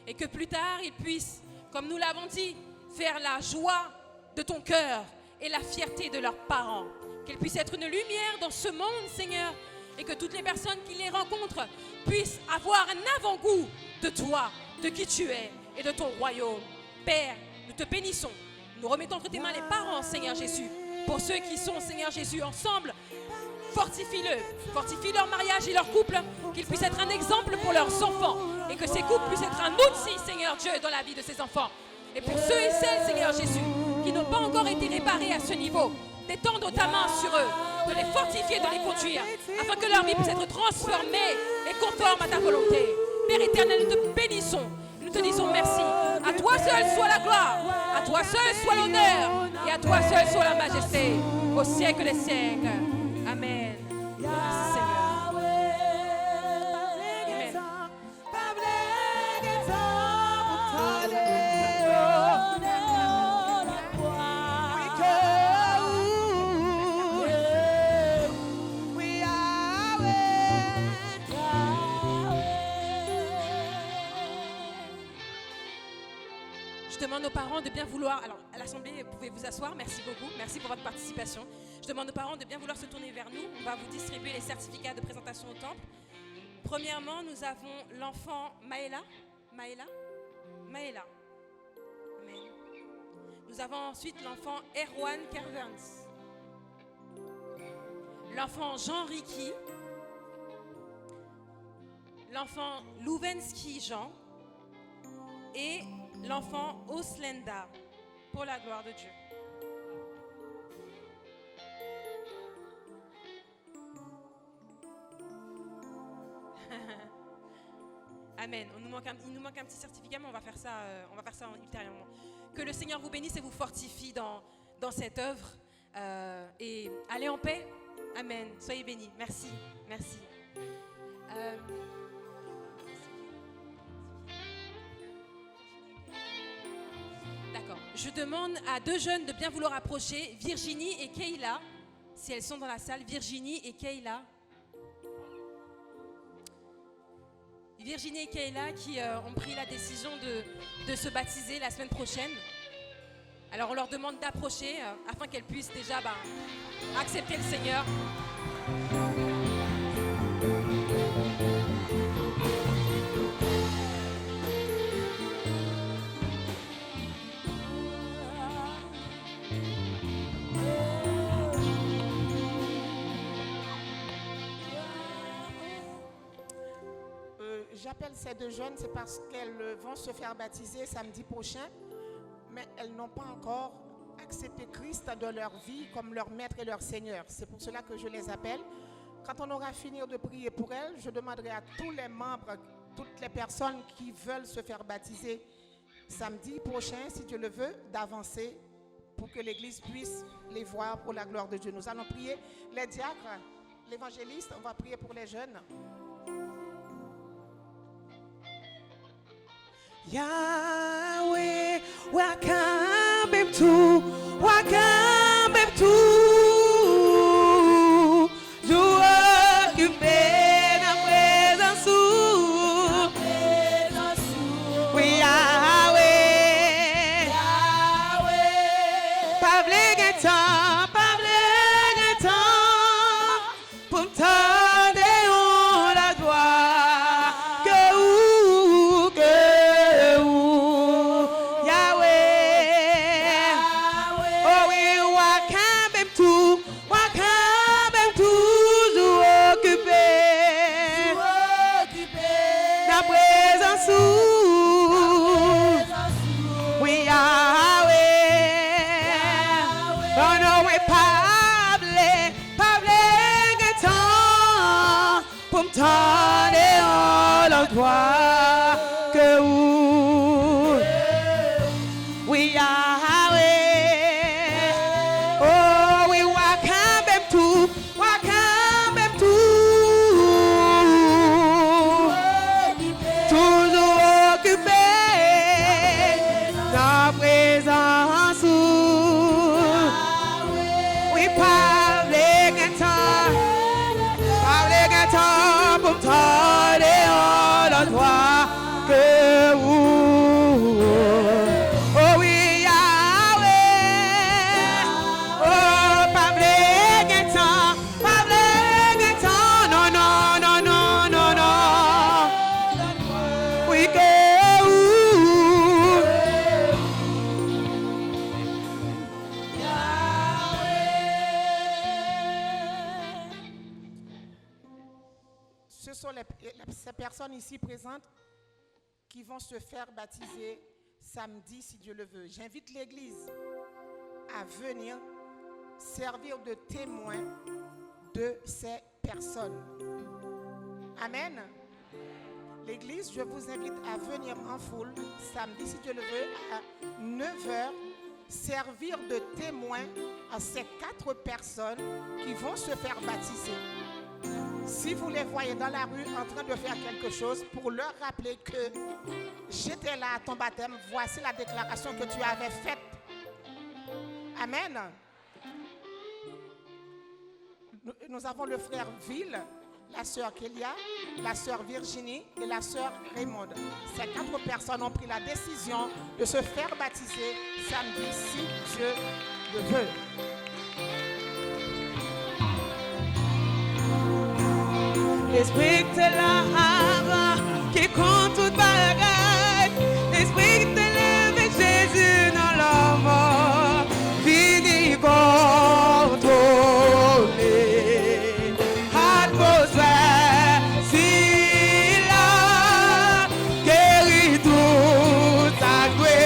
Et que plus tard, ils puissent, comme nous l'avons dit, faire la joie de ton cœur et la fierté de leurs parents. Qu'ils puissent être une lumière dans ce monde, Seigneur, et que toutes les personnes qui les rencontrent puissent avoir un avant-goût de toi, de qui tu es et de ton royaume. Père, nous te bénissons. Nous remettons entre tes mains les parents, Seigneur Jésus. Pour ceux qui sont, Seigneur Jésus, ensemble, fortifie-le. Fortifie leur mariage et leur couple, qu'ils puissent être un exemple pour leurs enfants. Et que ces couples puissent être un outil, Seigneur Dieu, dans la vie de ces enfants. Et pour ceux et celles, Seigneur Jésus, qui n'ont pas encore été réparés à ce niveau, d'étendre ta main sur eux, de les fortifier, de les conduire, afin que leur vie puisse être transformée et conforme à ta volonté. Père éternel, nous te bénissons, nous te disons merci. À toi seul soit la gloire, à toi seul soit l'honneur, et à toi seul soit la majesté, au siècle des siècles. Amen. Merci Seigneur. Je demande aux parents de bien vouloir, alors à l'Assemblée, vous pouvez vous asseoir, merci beaucoup, merci pour votre participation. Je demande aux parents de bien vouloir se tourner vers nous, on va vous distribuer les certificats de présentation au temple. Premièrement, nous avons l'enfant Maëla. Amen. Nous avons ensuite l'enfant Erwan Kervens, l'enfant Jean Ricky, l'enfant Louvensky Jean et l'enfant Oslenda, pour la gloire de Dieu. Amen. Il nous manque un petit certificat, mais on va faire ça ultérieurement. Que le Seigneur vous bénisse et vous fortifie dans cette œuvre. Et allez en paix. Amen. Soyez bénis. Merci. Merci. D'accord. Je demande à deux jeunes de bien vouloir approcher, Virginie et Kayla, si elles sont dans la salle. Virginie et Kayla. Virginie et Kayla qui ont pris la décision de se baptiser la semaine prochaine. Alors on leur demande d'approcher afin qu'elles puissent déjà accepter le Seigneur. J'appelle ces deux jeunes, c'est parce qu'elles vont se faire baptiser samedi prochain, mais elles n'ont pas encore accepté Christ dans leur vie comme leur maître et leur Seigneur. C'est pour cela que je les appelle. Quand on aura fini de prier pour elles, je demanderai à tous les membres, toutes les personnes qui veulent se faire baptiser samedi prochain, si Dieu le veut, d'avancer pour que l'Église puisse les voir pour la gloire de Dieu. Nous allons prier les diacres, l'évangéliste, on va prier pour les jeunes. Yahweh, welcome to nous occuper la présence. Oui, Yahweh, pas de temps, pour t'aider la gloire que ces personnes ici présentes qui vont se faire baptiser samedi, si Dieu le veut. J'invite l'Église à venir servir de témoin de ces personnes. Amen. L'Église, je vous invite à venir en foule samedi, si Dieu le veut, à 9h, servir de témoin à ces 4 personnes qui vont se faire baptiser. Si vous les voyez dans la rue en train de faire quelque chose, pour leur rappeler que j'étais là à ton baptême, voici la déclaration que tu avais faite. Amen. Nous avons le frère Ville, la sœur Kélia, la sœur Virginie et la sœur Raymonde. Ces 4 personnes ont pris la décision de se faire baptiser samedi, si Dieu le veut. L'esprit de l'âme qui compte toute bagaille. L'esprit de lever Jésus dans l'homme. Fini contrôler. Atmosphère, si là, guérit toute sa gloire.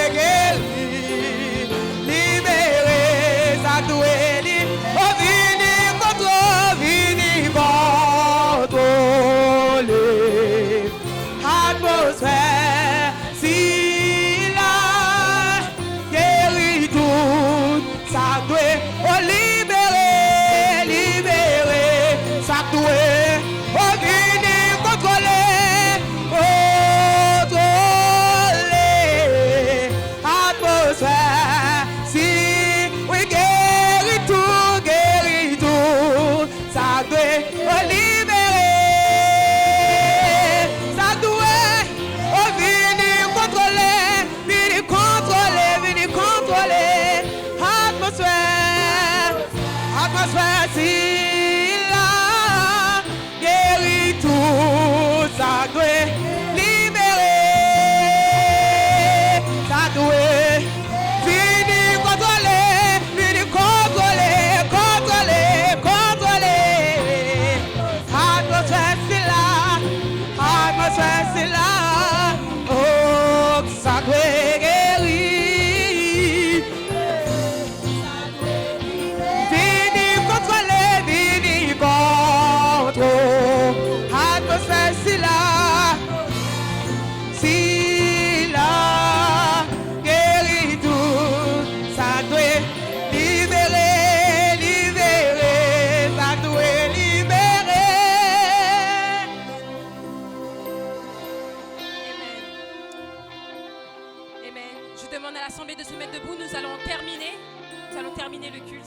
Je demande à l'Assemblée de se mettre debout. Nous allons terminer le culte.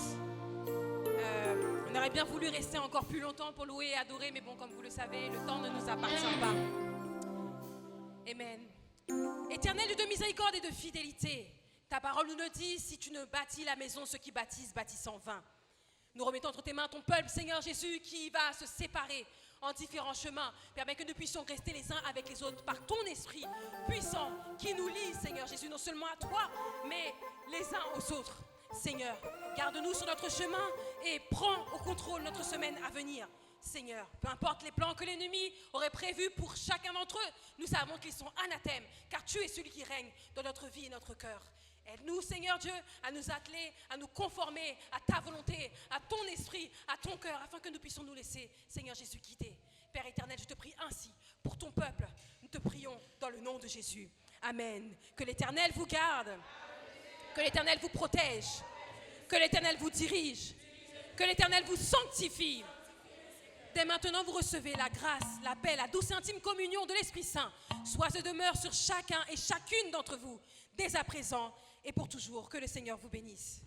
On aurait bien voulu rester encore plus longtemps pour louer et adorer, mais bon, comme vous le savez, le temps ne nous appartient pas. Amen. Éternel Dieu de miséricorde et de fidélité, ta parole nous le dit, si tu ne bâtis la maison, ceux qui bâtissent bâtissent en vain. Nous remettons entre tes mains ton peuple, Seigneur Jésus, qui va se séparer en différents chemins. Permets que nous puissions rester les uns avec les autres par ton esprit puissant qui nous lie, Seigneur Jésus, non seulement à toi, mais les uns aux autres. Seigneur, garde-nous sur notre chemin et prends au contrôle notre semaine à venir. Seigneur, peu importe les plans que l'ennemi aurait prévus pour chacun d'entre eux, nous savons qu'ils sont anathèmes, car tu es celui qui règne dans notre vie et notre cœur. Aide-nous, Seigneur Dieu, à nous atteler, à nous conformer à ta volonté, à ton esprit, à ton cœur, afin que nous puissions nous laisser, Seigneur Jésus, quitter. Père éternel, je te prie ainsi pour ton peuple. Nous te prions dans le nom de Jésus. Amen. Que l'Éternel vous garde, que l'Éternel vous protège, que l'Éternel vous dirige, que l'Éternel vous sanctifie. Dès maintenant, vous recevez la grâce, la paix, la douce et intime communion de l'Esprit Saint. Soit et demeure sur chacun et chacune d'entre vous, dès à présent et pour toujours. Que le Seigneur vous bénisse.